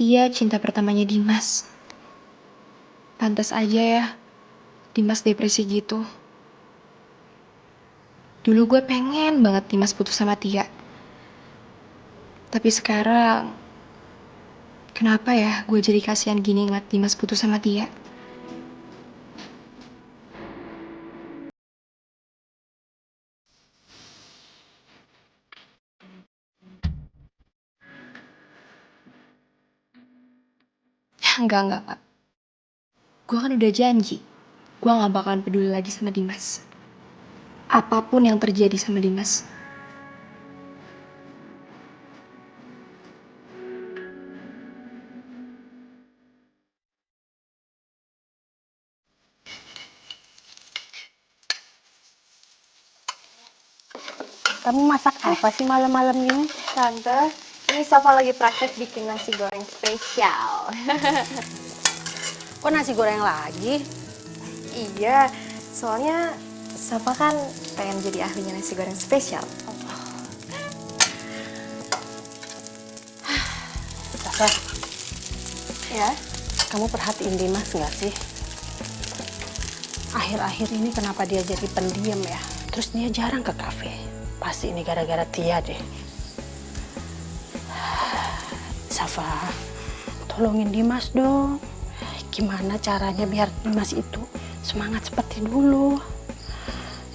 [SPEAKER 2] Tia cinta pertamanya Dimas. Pantas aja ya, Dimas depresi gitu. Dulu gue pengen banget Dimas putus sama Tia. Tapi sekarang, kenapa ya gue jadi kasihan gini ngeliat Dimas putus sama Tia? Enggak. Gue kan udah janji, gue gak bakalan peduli lagi sama Dimas. Apapun yang terjadi sama Dimas.
[SPEAKER 8] Kamu masak apa sih malam-malam ini?
[SPEAKER 2] Tante, ini Safa lagi praktek bikin nasi goreng spesial.
[SPEAKER 8] Kok nasi goreng lagi?
[SPEAKER 2] Iya, soalnya Safa kan pengen jadi ahlinya nasi goreng spesial.
[SPEAKER 8] Safa,
[SPEAKER 2] Ya?
[SPEAKER 8] kamu perhatiin Dimas nggak sih? Akhir-akhir ini kenapa dia jadi pendiam ya? Terus dia jarang ke kafe. Pasti ini gara-gara Tia deh. Safa, tolongin Dimas dong. Gimana caranya biar Dimas itu semangat seperti dulu?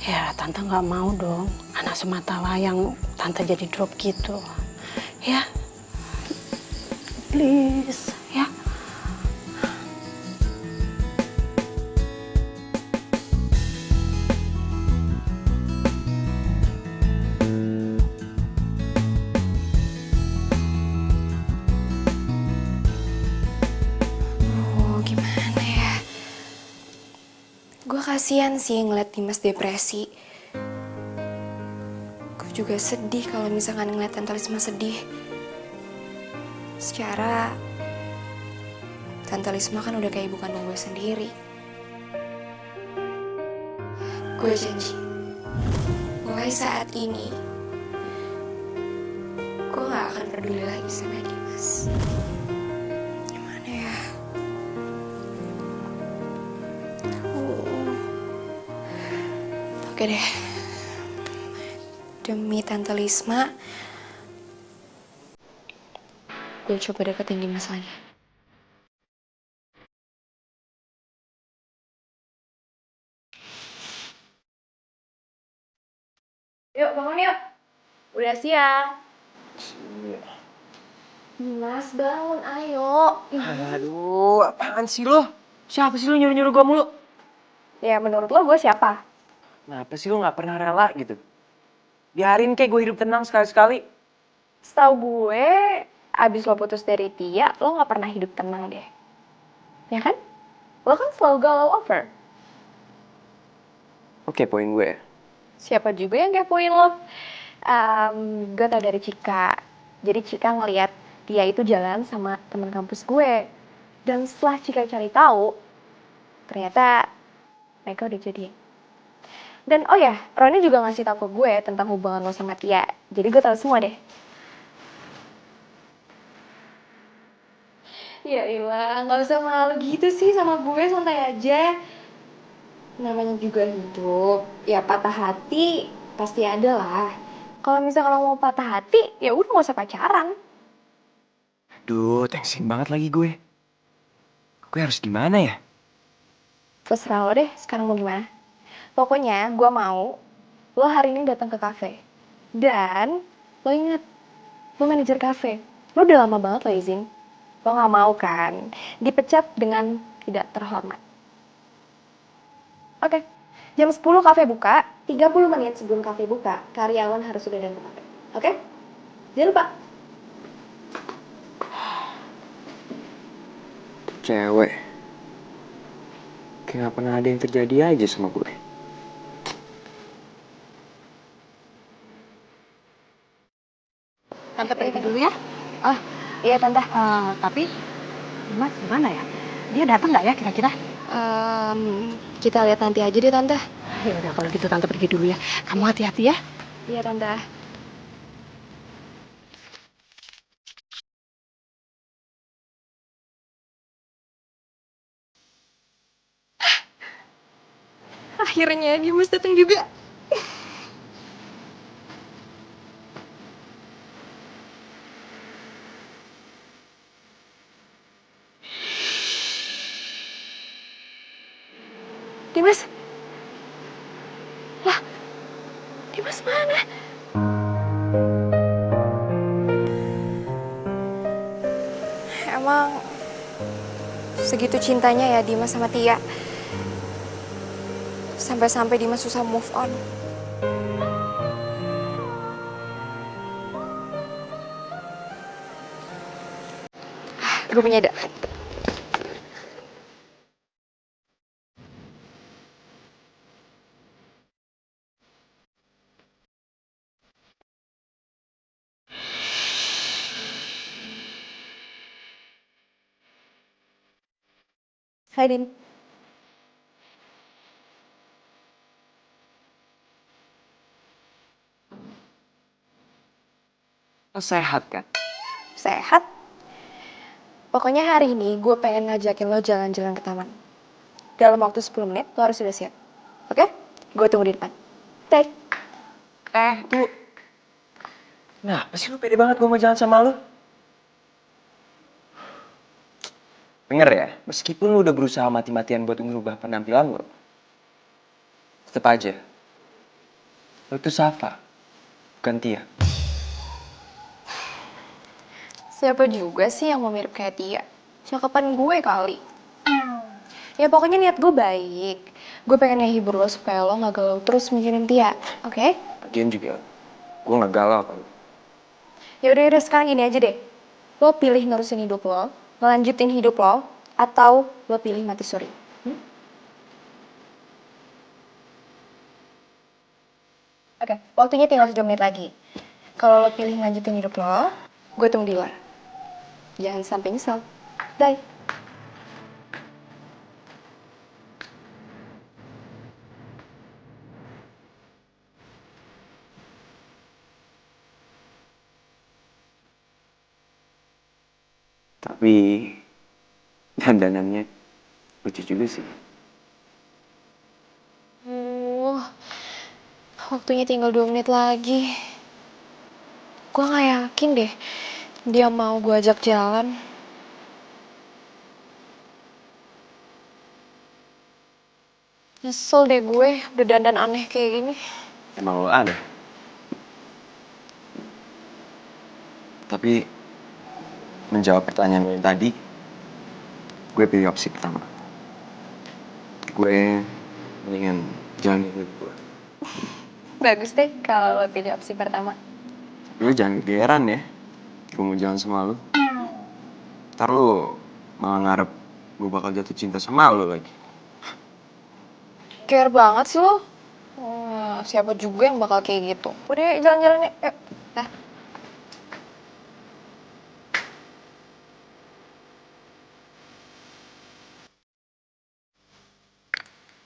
[SPEAKER 8] Ya, Tante nggak mau dong anak semata wayang Tante jadi drop gitu. Ya, please, ya.
[SPEAKER 2] Oh, gimana ya? Gue kasihan sih ngeliat Dimas depresi. Gue juga sedih kalau misalkan ngeliat Tante Risma sedih. Secara Tante Risma kan udah kayak ibu kandung gue sendiri. Gue janji, mulai saat ini, gue gak akan peduli lagi sama Dimas. Gimana ya? Oke deh. Demi Tante Lisma, gue coba deketin Dimas lagi. Yuk, bangun yuk. Udah siang. Dimas, bangun, ayo.
[SPEAKER 10] Aduh, apaan sih lo? Siapa sih lo nyuruh-nyuruh gue mulu?
[SPEAKER 2] Ya, menurut lo gue siapa?
[SPEAKER 10] Kenapa sih lo gak pernah rela gitu? Biarin kayak gue hidup tenang sekali-sekali.
[SPEAKER 2] Setahu gue, abis lo putus dari Tia, lo gak pernah hidup tenang deh. Ya kan? Lo kan selalu galau over.
[SPEAKER 10] Oke, poin gue.
[SPEAKER 2] Siapa juga yang kepoin lo? Gue tau dari Cika. Jadi Cika ngeliat dia itu jalan sama teman kampus gue. Dan setelah Cika cari tahu, ternyata mereka udah jadian. Dan oh ya, Roni juga ngasih tahu ke gue tentang hubungan lo sama Tia. Jadi gue tahu semua deh. Ya ilah, nggak usah malu gitu sih sama gue, santai aja. Namanya juga hidup, ya patah hati pasti ada lah. Kalau misalnya lo mau patah hati, ya udah nggak usah pacaran.
[SPEAKER 10] Duh, thanksin banget lagi gue. Gue harus gimana ya?
[SPEAKER 2] Terserah lo deh, sekarang mau gimana? Pokoknya gue mau lo hari ini datang ke kafe. Dan lo inget, lo manajer kafe. Lo udah lama banget lo izin. Lo gak mau kan dipecat dengan tidak terhormat. Oke, jam 10 kafe buka, 30 menit sebelum kafe buka, karyawan harus sudah datang ke kafe. Oke? Jangan lupa.
[SPEAKER 3] Cewek. Kayak gak pernah ada yang terjadi aja sama gue.
[SPEAKER 8] Tante pergi dulu ya.
[SPEAKER 2] Oh, iya tante.
[SPEAKER 8] Tapi Dimas gimana ya? Dia datang nggak ya kira-kira?
[SPEAKER 2] Kita lihat nanti aja deh tante.
[SPEAKER 8] Ya udah kalau gitu Tante pergi dulu ya. Kamu hati-hati ya.
[SPEAKER 2] Iya tante. Akhirnya Dimas datang juga. Dimas? Lah, Dimas mana? Emang segitu cintanya ya Dimas sama Tia? Sampai-sampai Dimas susah move on. Gue punya ide. Hai Din.
[SPEAKER 3] Lo sehat kan?
[SPEAKER 2] Sehat? Pokoknya hari ini gue pengen ngajakin lo jalan-jalan ke taman. Dalam waktu 10 menit lo harus sudah siap. Oke? Gue tunggu di depan. Bye.
[SPEAKER 10] Tuh. Nah, pasti lu pede banget gue mau jalan sama lu. Denger ya, meskipun lu udah berusaha mati-matian buat ngubah penampilan lu, tetep aja, lu itu Safa, bukan Tia.
[SPEAKER 2] Siapa juga sih yang mau mirip kayak Tia? Cakapan gue kali. Ya pokoknya niat gue baik. Gue pengen ngehibur lo supaya lo gak galau terus mikirin Tia. Oke?
[SPEAKER 10] Lagian juga, gue gak galau kan.
[SPEAKER 2] Yaudah sekarang gini aja deh. Lo pilih nerusin hidup lo, ngelanjutin hidup lo, atau lo pilih mati suri. Oke, waktunya tinggal 7 menit lagi. Kalau lo pilih ngelanjutin hidup lo, gue tunggu di luar. Jangan sampai nyesel. Bye.
[SPEAKER 3] Tapi dandanannya lucu juga sih.
[SPEAKER 2] Waktunya tinggal 2 menit lagi. Gue gak yakin deh dia mau gue ajak jalan. Nyesel deh gue udah dandan aneh kayak gini.
[SPEAKER 3] Emang lo aneh. Tapi menjawab pertanyaan lo yang tadi, gue pilih opsi pertama. Gue mendingan jalanin hidup gue.
[SPEAKER 2] Bagus deh kalau lo pilih opsi pertama.
[SPEAKER 3] Gue jangan kegeeran ya, gue mau jalan sama lo. Ntar lo malah ngarep gue bakal jatuh cinta sama lo lagi.
[SPEAKER 2] Care banget sih lo. Siapa juga yang bakal kayak gitu. Udah jalan-jalan yuk. Nah.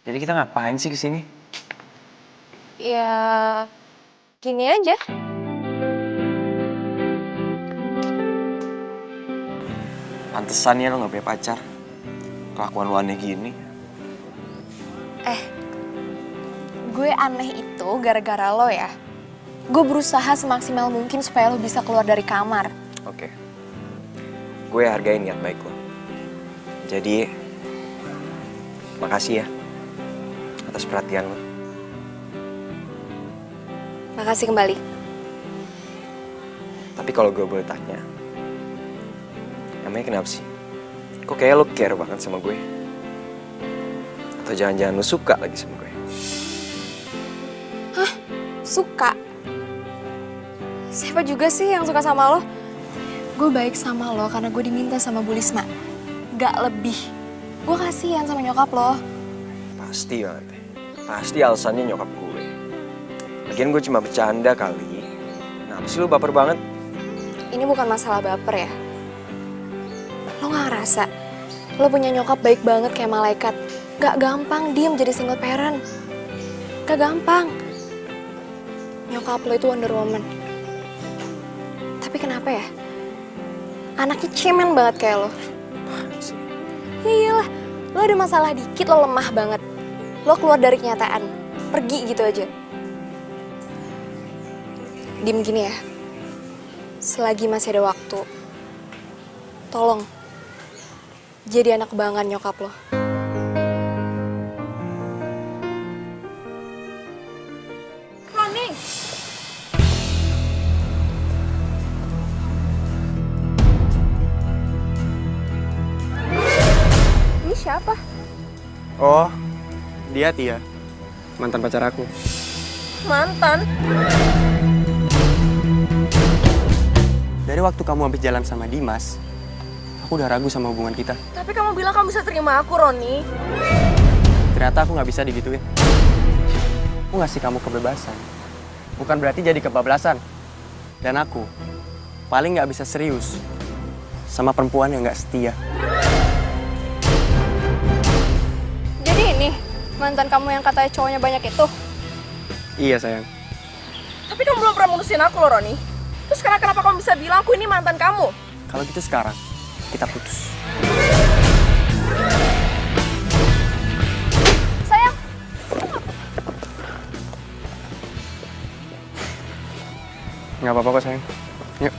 [SPEAKER 3] Jadi kita ngapain sih kesini?
[SPEAKER 2] Ya gini aja.
[SPEAKER 3] Pantesan ya lo gak punya pacar. Kelakuan lo aneh gini.
[SPEAKER 2] Gue aneh itu gara-gara lo ya. Gue berusaha semaksimal mungkin supaya lo bisa keluar dari kamar.
[SPEAKER 3] Oke. Gue hargain niat baik lo. Jadi, makasih ya atas perhatian lo.
[SPEAKER 2] Makasih kembali.
[SPEAKER 3] Tapi kalau gue boleh tanya, emangnya kenapa sih? Kok kayak lo care banget sama gue? Atau jangan-jangan lo suka lagi sama gue?
[SPEAKER 2] Hah? Suka? Siapa juga sih yang suka sama lo? Gue baik sama lo karena gue diminta sama Bu Lisma. Gak lebih. Gue kasihan sama nyokap lo.
[SPEAKER 3] Pasti banget. Pasti alasannya nyokap gue. Lagian gue cuma bercanda kali. Kenapa sih lo baper banget?
[SPEAKER 2] Ini bukan masalah baper ya. Lo gak ngerasa? Lo punya nyokap baik banget kayak malaikat. Gak gampang diem jadi single parent. Gak gampang. Nyokap lo itu Wonder Woman. Tapi kenapa ya? Anaknya cemen banget kayak lo. Ya iyalah, lo ada masalah dikit lo lemah banget. lo keluar dari kenyataan, pergi gitu aja. Diem gini ya, selagi masih ada waktu, tolong jadi anak kebanggaan nyokap lo.
[SPEAKER 1] Roni!
[SPEAKER 2] Ini siapa?
[SPEAKER 6] Oh, dia Tia. Mantan pacar aku.
[SPEAKER 1] Mantan?
[SPEAKER 6] Dari waktu kamu habis jalan sama Dimas, aku udah ragu sama hubungan kita.
[SPEAKER 1] Tapi kamu bilang kamu bisa terima aku, Roni.
[SPEAKER 6] Ternyata aku nggak bisa digituin. Aku ngasih kamu kebebasan. Bukan berarti jadi kebablasan. Dan aku paling nggak bisa serius sama perempuan yang nggak setia.
[SPEAKER 2] Jadi ini mantan kamu yang katanya cowoknya banyak itu?
[SPEAKER 6] Iya sayang.
[SPEAKER 1] Tapi kamu belum pernah mutusin aku loh, Roni. Terus sekarang kenapa kamu bisa bilang aku ini mantan kamu?
[SPEAKER 6] Kalau gitu sekarang kita putus.
[SPEAKER 2] Sayang,
[SPEAKER 6] Nggak apa-apa kok sayang. Yuk.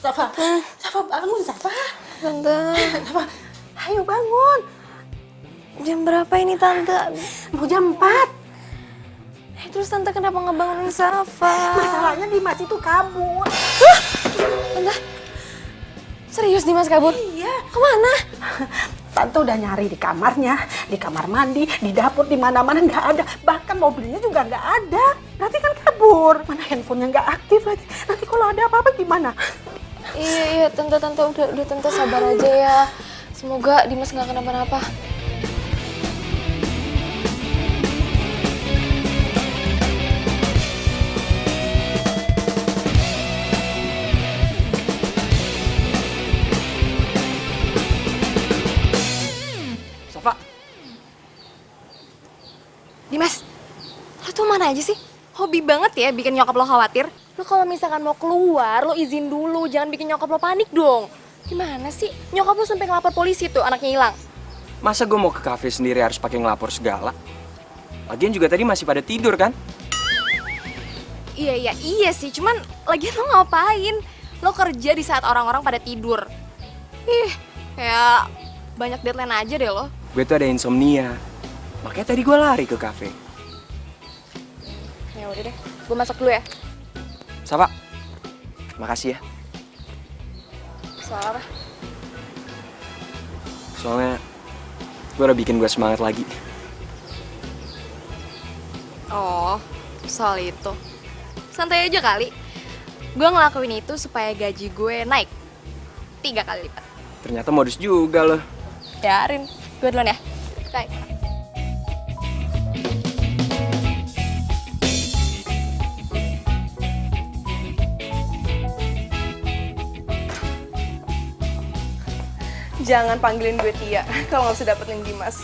[SPEAKER 4] Safa, Safa bangun Safa.
[SPEAKER 1] Tante,
[SPEAKER 4] Safa, ayo bangun.
[SPEAKER 1] jam berapa ini, Tante?
[SPEAKER 4] Mau jam 4.
[SPEAKER 1] Terus Tante kenapa ngebangunin Safa?
[SPEAKER 4] Masalahnya Dimas itu kabur.
[SPEAKER 1] Tante, serius Dimas kabur?
[SPEAKER 4] Iya.
[SPEAKER 1] Kemana?
[SPEAKER 4] Tante udah nyari di kamarnya, di kamar mandi, di dapur, di mana-mana nggak ada. Bahkan mobilnya juga nggak ada. Nanti kan kabur. Mana handphonenya nggak aktif lagi. Nanti kalau ada apa-apa gimana?
[SPEAKER 2] iya Tante udah Tante sabar aja ya. Semoga Dimas nggak kenapa-napa.
[SPEAKER 6] Safa,
[SPEAKER 2] Dimas, lo tuh mana aja sih? Hobi banget ya bikin nyokap lo khawatir. Lo kalau misalkan mau keluar, lo izin dulu. Jangan bikin nyokap lo panik dong. Gimana sih? Nyokap lo sampai ngelapor polisi tuh anaknya hilang.
[SPEAKER 3] Masa gue mau ke kafe sendiri harus pakai ngelapor segala? Lagian juga tadi masih pada tidur kan?
[SPEAKER 2] Iya sih. Cuman lagian lo ngapain? Lo kerja di saat orang-orang pada tidur. Ih, kayak banyak deadline aja deh lo.
[SPEAKER 3] Gue tuh ada insomnia. Makanya tadi gue lari ke kafe.
[SPEAKER 2] Ya udah deh, gue masak dulu ya.
[SPEAKER 3] Safa, makasih ya.
[SPEAKER 2] Soal apa?
[SPEAKER 3] Soalnya gue udah bikin gue semangat lagi.
[SPEAKER 2] Oh, soal itu. Santai aja kali. Gue ngelakuin itu supaya gaji gue naik 3 kali lipat.
[SPEAKER 3] Ternyata modus juga loh.
[SPEAKER 2] Biarin, gue duluan ya. Bye.
[SPEAKER 1] Jangan panggilin gue Tia kalau nggak bisa dapetin Dimas.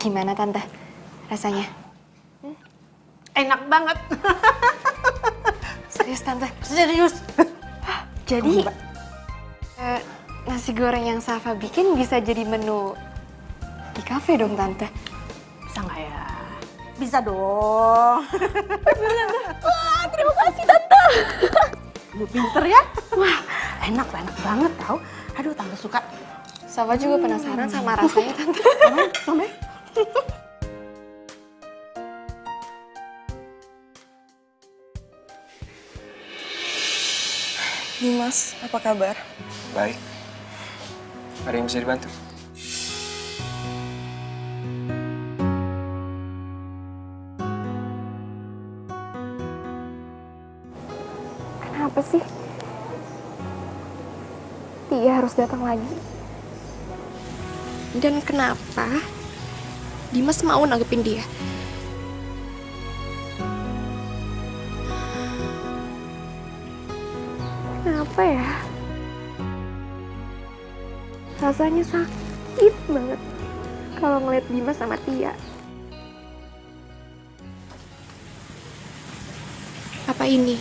[SPEAKER 2] Gimana Tante rasanya?
[SPEAKER 4] Enak banget.
[SPEAKER 2] Serius Tante?
[SPEAKER 4] Serius.
[SPEAKER 2] Jadi nasi goreng yang Safa bikin bisa jadi menu di kafe dong Tante?
[SPEAKER 4] Bisa nggak ya? Bisa dong.
[SPEAKER 2] Wah, terima kasih Tante.
[SPEAKER 4] Lu pinter ya? Wah, enak banget tau. Aduh, Tante suka.
[SPEAKER 2] Safa juga penasaran sama rasanya Tante.
[SPEAKER 4] Mama.
[SPEAKER 1] Dimas, apa kabar?
[SPEAKER 3] Baik. Ada yang bisa dibantu?
[SPEAKER 2] Kenapa sih? Tia harus datang lagi. Dan kenapa Dimas mau nanggepin dia? Kenapa ya? Rasanya sakit banget kalau ngeliat Dimas sama Tia. Apa ini?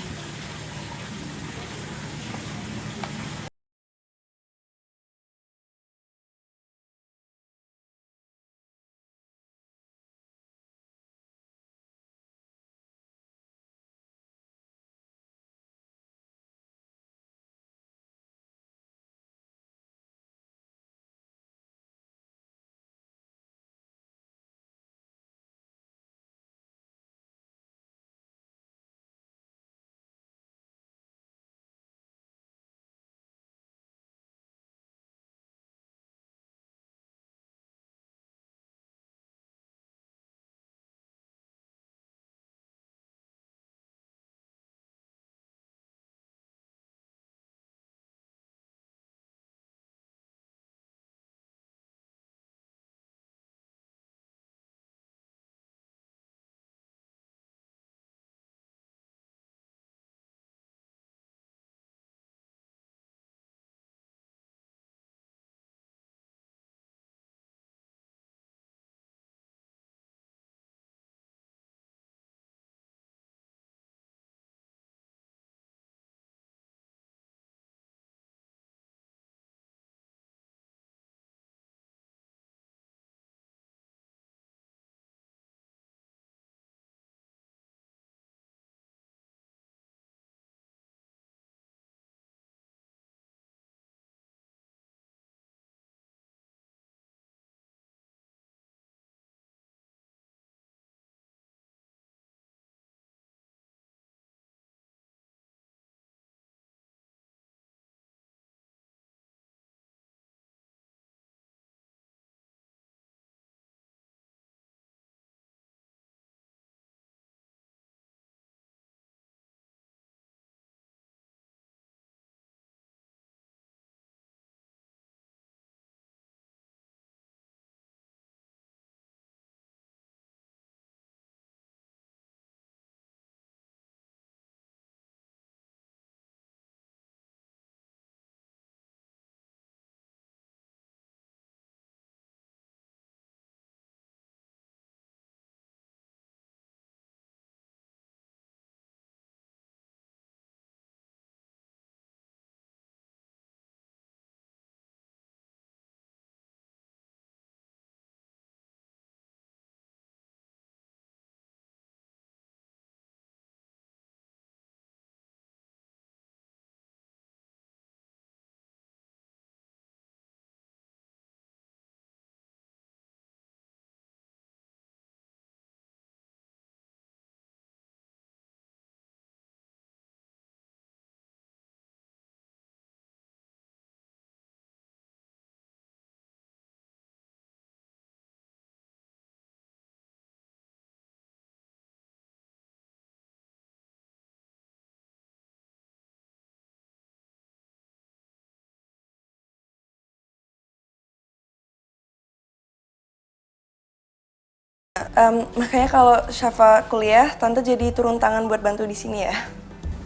[SPEAKER 1] Makanya kalau Syafa kuliah, Tante jadi turun tangan buat bantu di sini ya.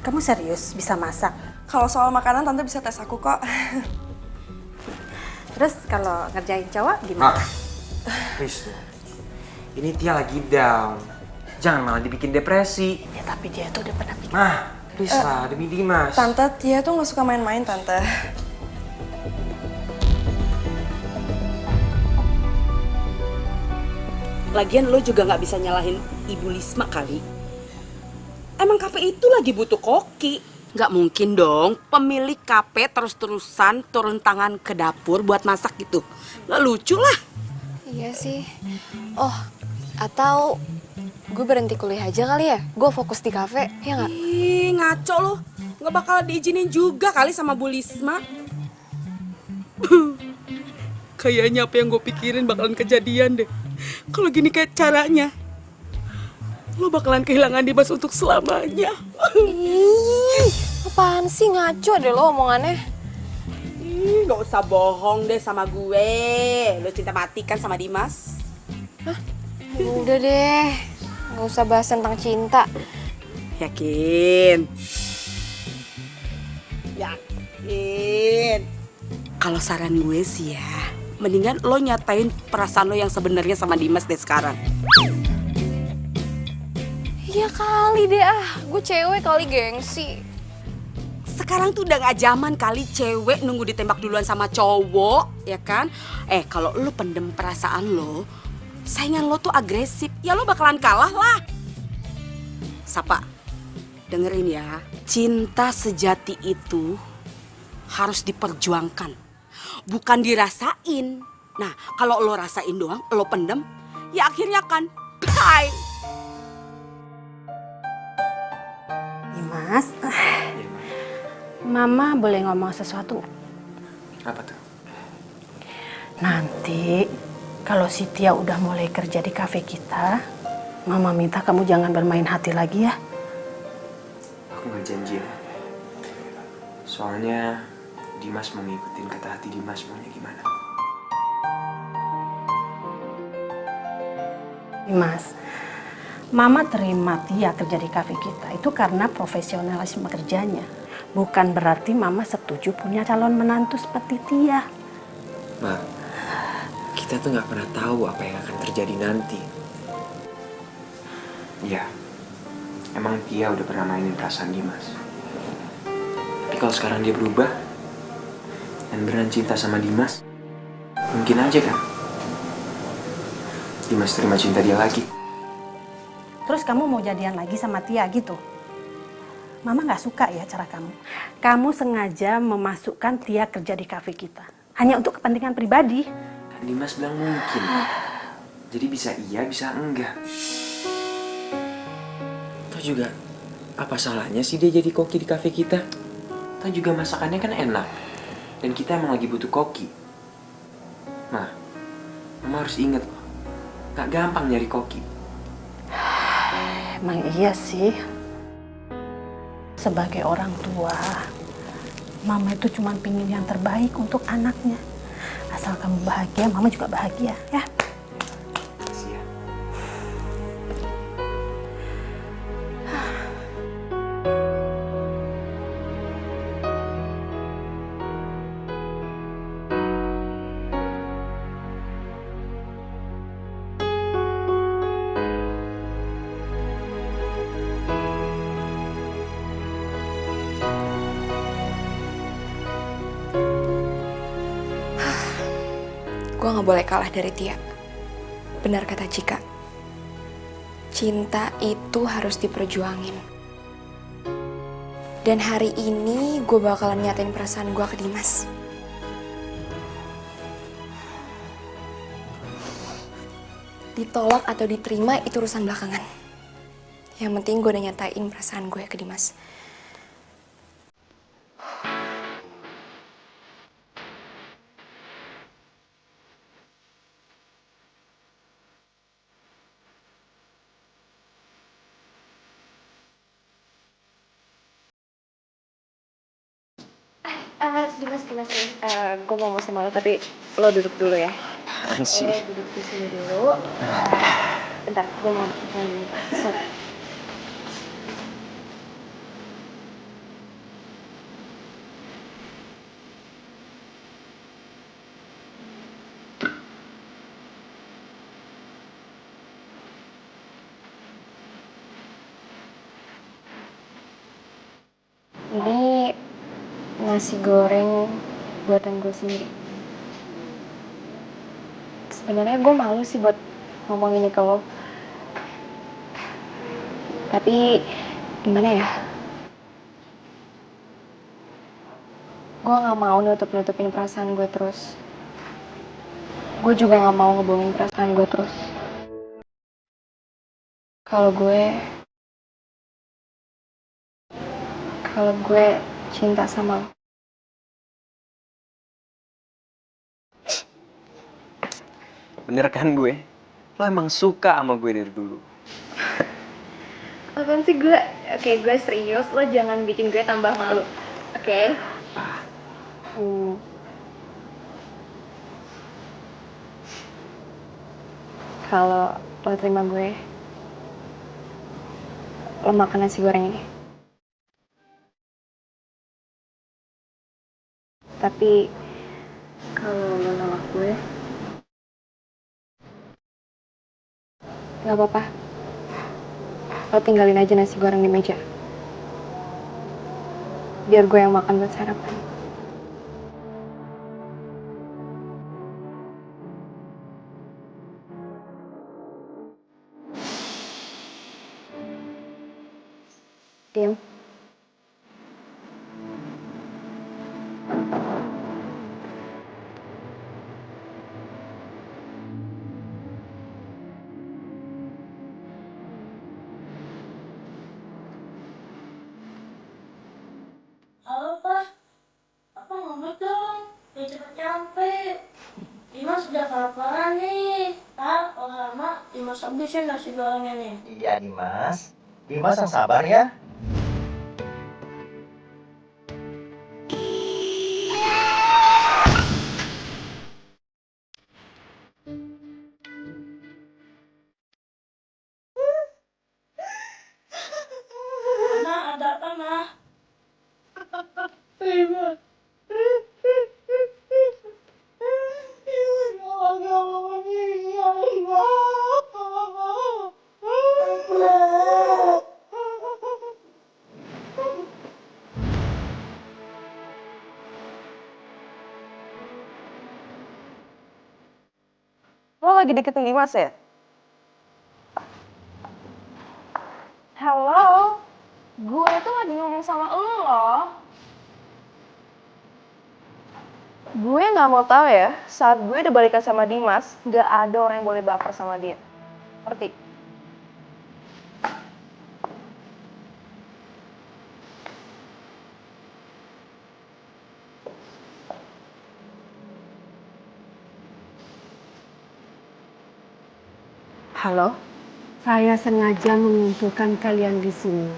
[SPEAKER 4] Kamu serius bisa masak?
[SPEAKER 1] Kalau soal makanan, Tante bisa tes aku kok.
[SPEAKER 4] Terus kalau ngerjain cowok gimana?
[SPEAKER 10] Please dong. Ini Tia lagi down. Jangan malah dibikin depresi.
[SPEAKER 4] Ya tapi dia tuh udah pernah bikin.
[SPEAKER 10] Please lah, demi Dimas.
[SPEAKER 1] Tante, Tia tuh nggak suka main-main, Tante.
[SPEAKER 8] Lagian lo juga nggak bisa nyalahin Ibu Lisma kali. Emang kafe itu lagi butuh koki. Nggak mungkin dong pemilik kafe terus-terusan turun tangan ke dapur buat masak gitu. Lah lucu lah.
[SPEAKER 2] Iya sih. Oh, atau gue berhenti kuliah aja kali ya? Gue fokus di kafe, ya nggak?
[SPEAKER 8] Ih, ngaco lo. Nggak bakal diizinin juga kali sama Bu Lisma. Kayaknya apa yang gue pikirin bakalan kejadian deh. Kalau gini kayak caranya, lo bakalan kehilangan Dimas untuk selamanya.
[SPEAKER 2] Ih, apaan sih, ngaco deh lo omongannya.
[SPEAKER 8] Ih, nggak usah bohong deh sama gue. Lo cinta mati kan sama Dimas?
[SPEAKER 2] Hah? Udah deh, nggak usah bahas tentang cinta.
[SPEAKER 8] Yakin? Yakin? Kalau saran gue sih ya, mendingan lo nyatain perasaan lo yang sebenarnya sama Dimas deh sekarang.
[SPEAKER 2] Iya kali deh gue cewek kali gengsi.
[SPEAKER 8] Sekarang tuh udah gak zaman kali cewek nunggu ditembak duluan sama cowok, ya kan? Kalau lo pendem perasaan lo, saingan lo tuh agresif, ya lo bakalan kalah lah. Sapa, dengerin ya, cinta sejati itu harus diperjuangkan, bukan dirasain. Nah, kalau lo rasain doang, lo pendem, ya akhirnya kan bye.
[SPEAKER 4] Dimas, Mama boleh ngomong sesuatu nggak?
[SPEAKER 3] Apa tuh?
[SPEAKER 4] Nanti kalau si Tia udah mulai kerja di kafe kita, Mama minta kamu jangan bermain hati lagi ya.
[SPEAKER 3] Aku nggak janji ya. Soalnya Dimas mau ngikutin kata hati Dimas maunya gimana.
[SPEAKER 4] Dimas, Mama terima Tia kerja di kafe kita itu karena profesionalisme kerjanya. Bukan berarti Mama setuju punya calon menantu seperti Tia.
[SPEAKER 3] Ma, kita tuh nggak pernah tahu apa yang akan terjadi nanti. Ya, emang Tia udah pernah mainin perasaan Dimas. Tapi kalau sekarang dia berubah dan beneran cinta sama Dimas, mungkin aja kan Dimas terima cinta dia lagi.
[SPEAKER 4] Terus kamu mau jadian lagi sama Tia gitu? Mama nggak suka ya cara kamu. Kamu sengaja memasukkan Tia kerja di kafe kita. Hanya untuk kepentingan pribadi.
[SPEAKER 3] Kan Dimas bilang mungkin. Jadi bisa iya, bisa enggak. Toh juga, apa salahnya sih dia jadi koki di kafe kita? Toh juga masakannya kan enak. Dan kita emang lagi butuh koki. Mama harus inget loh. Gak gampang nyari koki.
[SPEAKER 4] Emang iya sih. Sebagai orang tua, Mama itu cuma pingin yang terbaik untuk anaknya. Asal kamu bahagia, Mama juga bahagia, ya.
[SPEAKER 3] Makasih ya.
[SPEAKER 2] Gue gak boleh kalah dari Tia. Benar kata Cika. Cinta itu harus diperjuangin. Dan hari ini gue bakalan nyatain perasaan gue ke Dimas. Ditolak atau diterima itu urusan belakangan. Yang penting gue udah nyatain perasaan gue ke Dimas. Dimas, gue mau sama lo tapi lo duduk dulu ya.
[SPEAKER 3] Apaan sih?
[SPEAKER 2] Lo duduk di sini dulu. Bentar, gue mau dulu. Sorry. Ini nasi goreng buatan gue sendiri. Sebenarnya gue malu sih buat ngomong ini ke lo. Tapi gimana ya? Gue gak mau nutup-nutupin perasaan gue terus. Gue juga gak mau ngebohongin perasaan gue terus. Kalau gue cinta sama lo.
[SPEAKER 3] Bener kan gue? Lo emang suka sama gue dari dulu.
[SPEAKER 2] Apaan sih gue? Oke, gue serius. Lo jangan bikin gue tambah malu. Oke? Kalau lo terima gue, lo makan nasi goreng ini. Tapi Kalau lo nolak gue, gak apa-apa. Lo tinggalin aja nasi goreng di meja. Biar gue yang makan buat sarapan. Diam.
[SPEAKER 12] Halo, Pak. Apa ngomong dong? Biar cepet nyampe. Dimas udah kelaparan nih. Ntar kalau lama Dimas habisin nasi gorengnya nih.
[SPEAKER 7] Iya Dimas. Dimas yang sabar ya.
[SPEAKER 12] Nah, ada apa, Mah? Dimas.
[SPEAKER 1] Lo lagi deketin Dimas ya?
[SPEAKER 2] Halo, gue tuh lagi ngomong sama lo loh.
[SPEAKER 1] Gue nggak mau tahu ya, saat gue udah balikan sama Dimas, nggak ada orang yang boleh baper sama dia. Ngerti?
[SPEAKER 4] Halo, saya sengaja mengumpulkan kalian di sini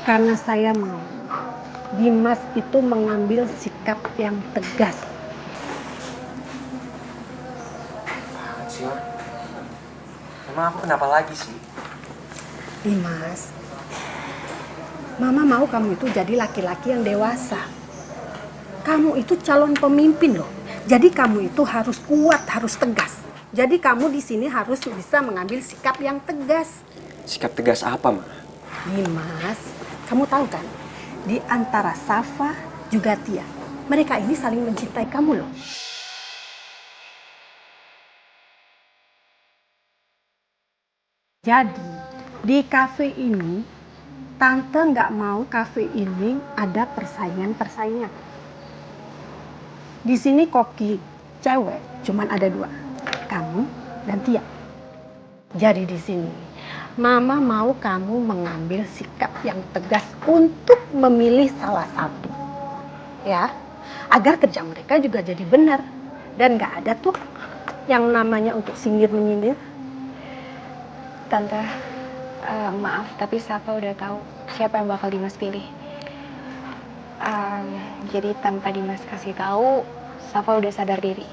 [SPEAKER 4] karena saya mau Dimas itu mengambil sikap yang tegas.
[SPEAKER 3] Apaan sih, Ma? Emang aku kenapa lagi sih?
[SPEAKER 4] Dimas, Mama mau kamu itu jadi laki-laki yang dewasa. Kamu itu calon pemimpin loh. Jadi kamu itu harus kuat, harus tegas. Jadi kamu di sini harus bisa mengambil sikap yang tegas.
[SPEAKER 3] Sikap tegas apa, Ma?
[SPEAKER 4] Dimas, kamu tahu kan? Di antara Safa juga Tia, mereka ini saling mencintai kamu loh. Jadi di kafe ini, Tante nggak mau kafe ini ada persaingan-persaingan. Di sini koki cewek cuman ada 2, kamu dan Tia. Jadi di sini, Mama mau kamu mengambil sikap yang tegas untuk memilih salah satu. Ya, agar kerja mereka juga jadi benar. Dan nggak ada tuh yang namanya untuk sindir-menyindir.
[SPEAKER 2] Tante, maaf tapi Safa udah tahu siapa yang bakal Dimas pilih. Jadi tanpa Dimas kasih tahu, Safa udah sadar diri.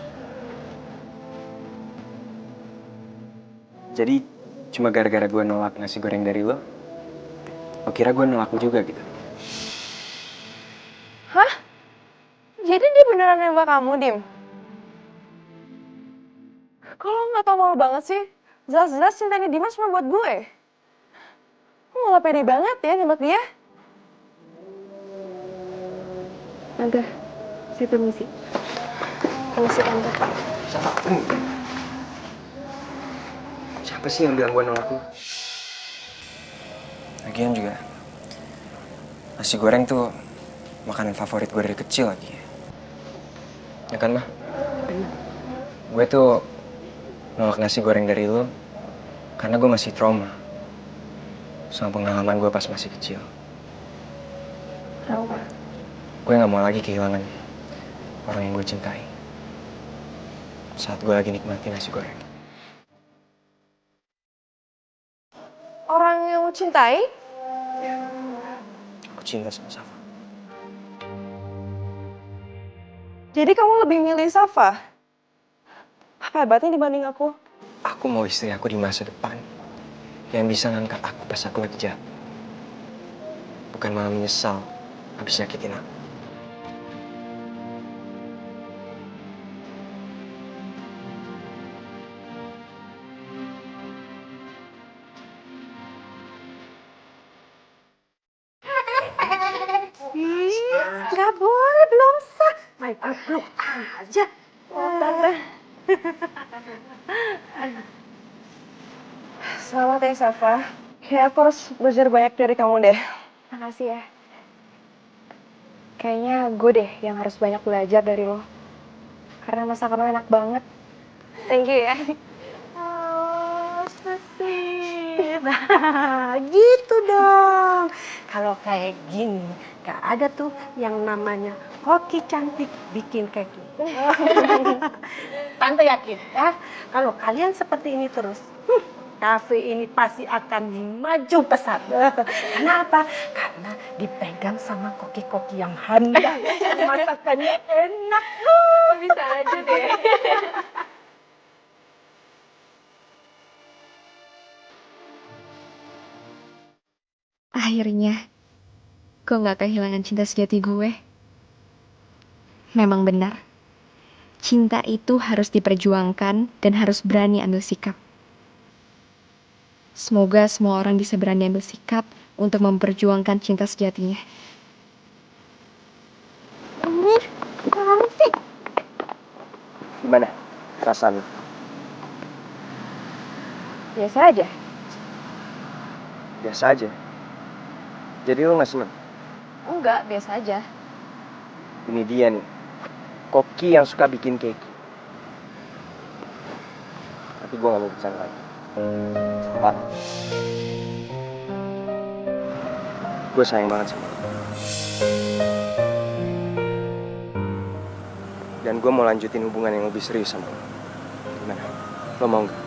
[SPEAKER 3] Jadi cuma gara-gara gue nolak nasi goreng dari lo kira gue nolak lo juga gitu?
[SPEAKER 1] Hah? Jadi dia beneran nembak kamu, Dim? Kok lo nggak tau malu banget sih? Jelas-jelas cintanya Dimas cuma buat gue. Lo malah pede banget ya nembak dia.
[SPEAKER 2] Tante, saya permisi. Permisi, Tante.
[SPEAKER 3] Siapa sih yang bilang gue nolak lo? Lagian juga nasi goreng tuh makanan favorit gue dari kecil lagi. Ya kan, Ma? Gue tuh nolak nasi goreng dari lo karena gue masih trauma sama pengalaman gue pas masih kecil.
[SPEAKER 2] Trauma?
[SPEAKER 3] Gue gak mau lagi kehilangan orang yang gue cintai saat gue lagi nikmati nasi goreng.
[SPEAKER 1] Orang yang lo cintai?
[SPEAKER 3] Aku cinta sama Safa.
[SPEAKER 1] Jadi kamu lebih milih Safa? Apa hebatnya dibanding aku?
[SPEAKER 3] Aku mau istri aku di masa depan yang bisa ngangkat aku pas aku lagi jatuh. Bukan malah menyesal habis nyakitin aku.
[SPEAKER 4] Nggak boleh, belum sah. Main peluk aja.
[SPEAKER 1] Tante. Selamat ya, Safa. Kayak aku harus belajar banyak dari kamu deh.
[SPEAKER 2] Makasih ya. Kayaknya gue deh yang harus banyak belajar dari lo. Karena masakan lo enak banget.
[SPEAKER 1] Thank you ya.
[SPEAKER 4] Oh, sweet. Nah, gitu dong. Kalau kayak gini, gak ada tuh yang namanya koki cantik bikin kayak gitu. Tante yakin ya, kalau kalian seperti ini terus, kafe ini pasti akan maju pesat. Kenapa? Karena dipegang sama koki-koki yang handal. Masakannya enak.
[SPEAKER 2] Bisa aja deh. Akhirnya, gue gak kehilangan cinta sejati gue. Memang benar, cinta itu harus diperjuangkan dan harus berani ambil sikap. Semoga semua orang bisa berani ambil sikap untuk memperjuangkan cinta sejatinya.
[SPEAKER 10] Gimana perasaan lu?
[SPEAKER 2] Biasa aja.
[SPEAKER 10] Biasa aja. Jadi lu gak seneng?
[SPEAKER 2] Enggak, biasa aja.
[SPEAKER 10] Ini dia nih, koki yang suka bikin keki. Tapi gue gak mau pesan lagi. Pak, gue sayang banget sama lu. Dan gue mau lanjutin hubungan yang lebih serius sama lo. Gimana? Lo mau gak?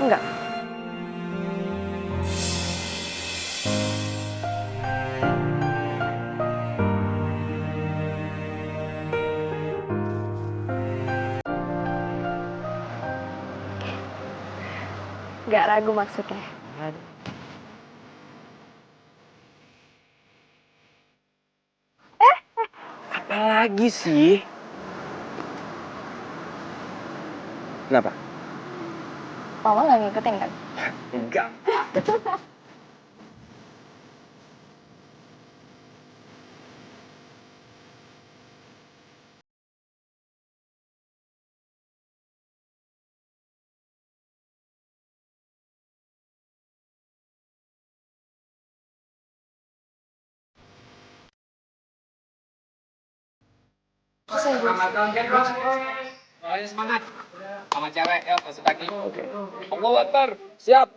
[SPEAKER 1] Enggak.
[SPEAKER 2] Gak ragu maksudnya.
[SPEAKER 10] Apa lagi sih? Kenapa?
[SPEAKER 2] Mama gak ngikutin kan?
[SPEAKER 10] Enggak.
[SPEAKER 6] Semangat. Sama cewek, yuk masuk lagi. Oke. Allahu Akbar. Siap.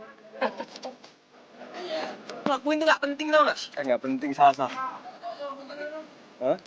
[SPEAKER 6] Ngelakuin itu gak penting tau gak?
[SPEAKER 10] Gak penting, salah. Hah?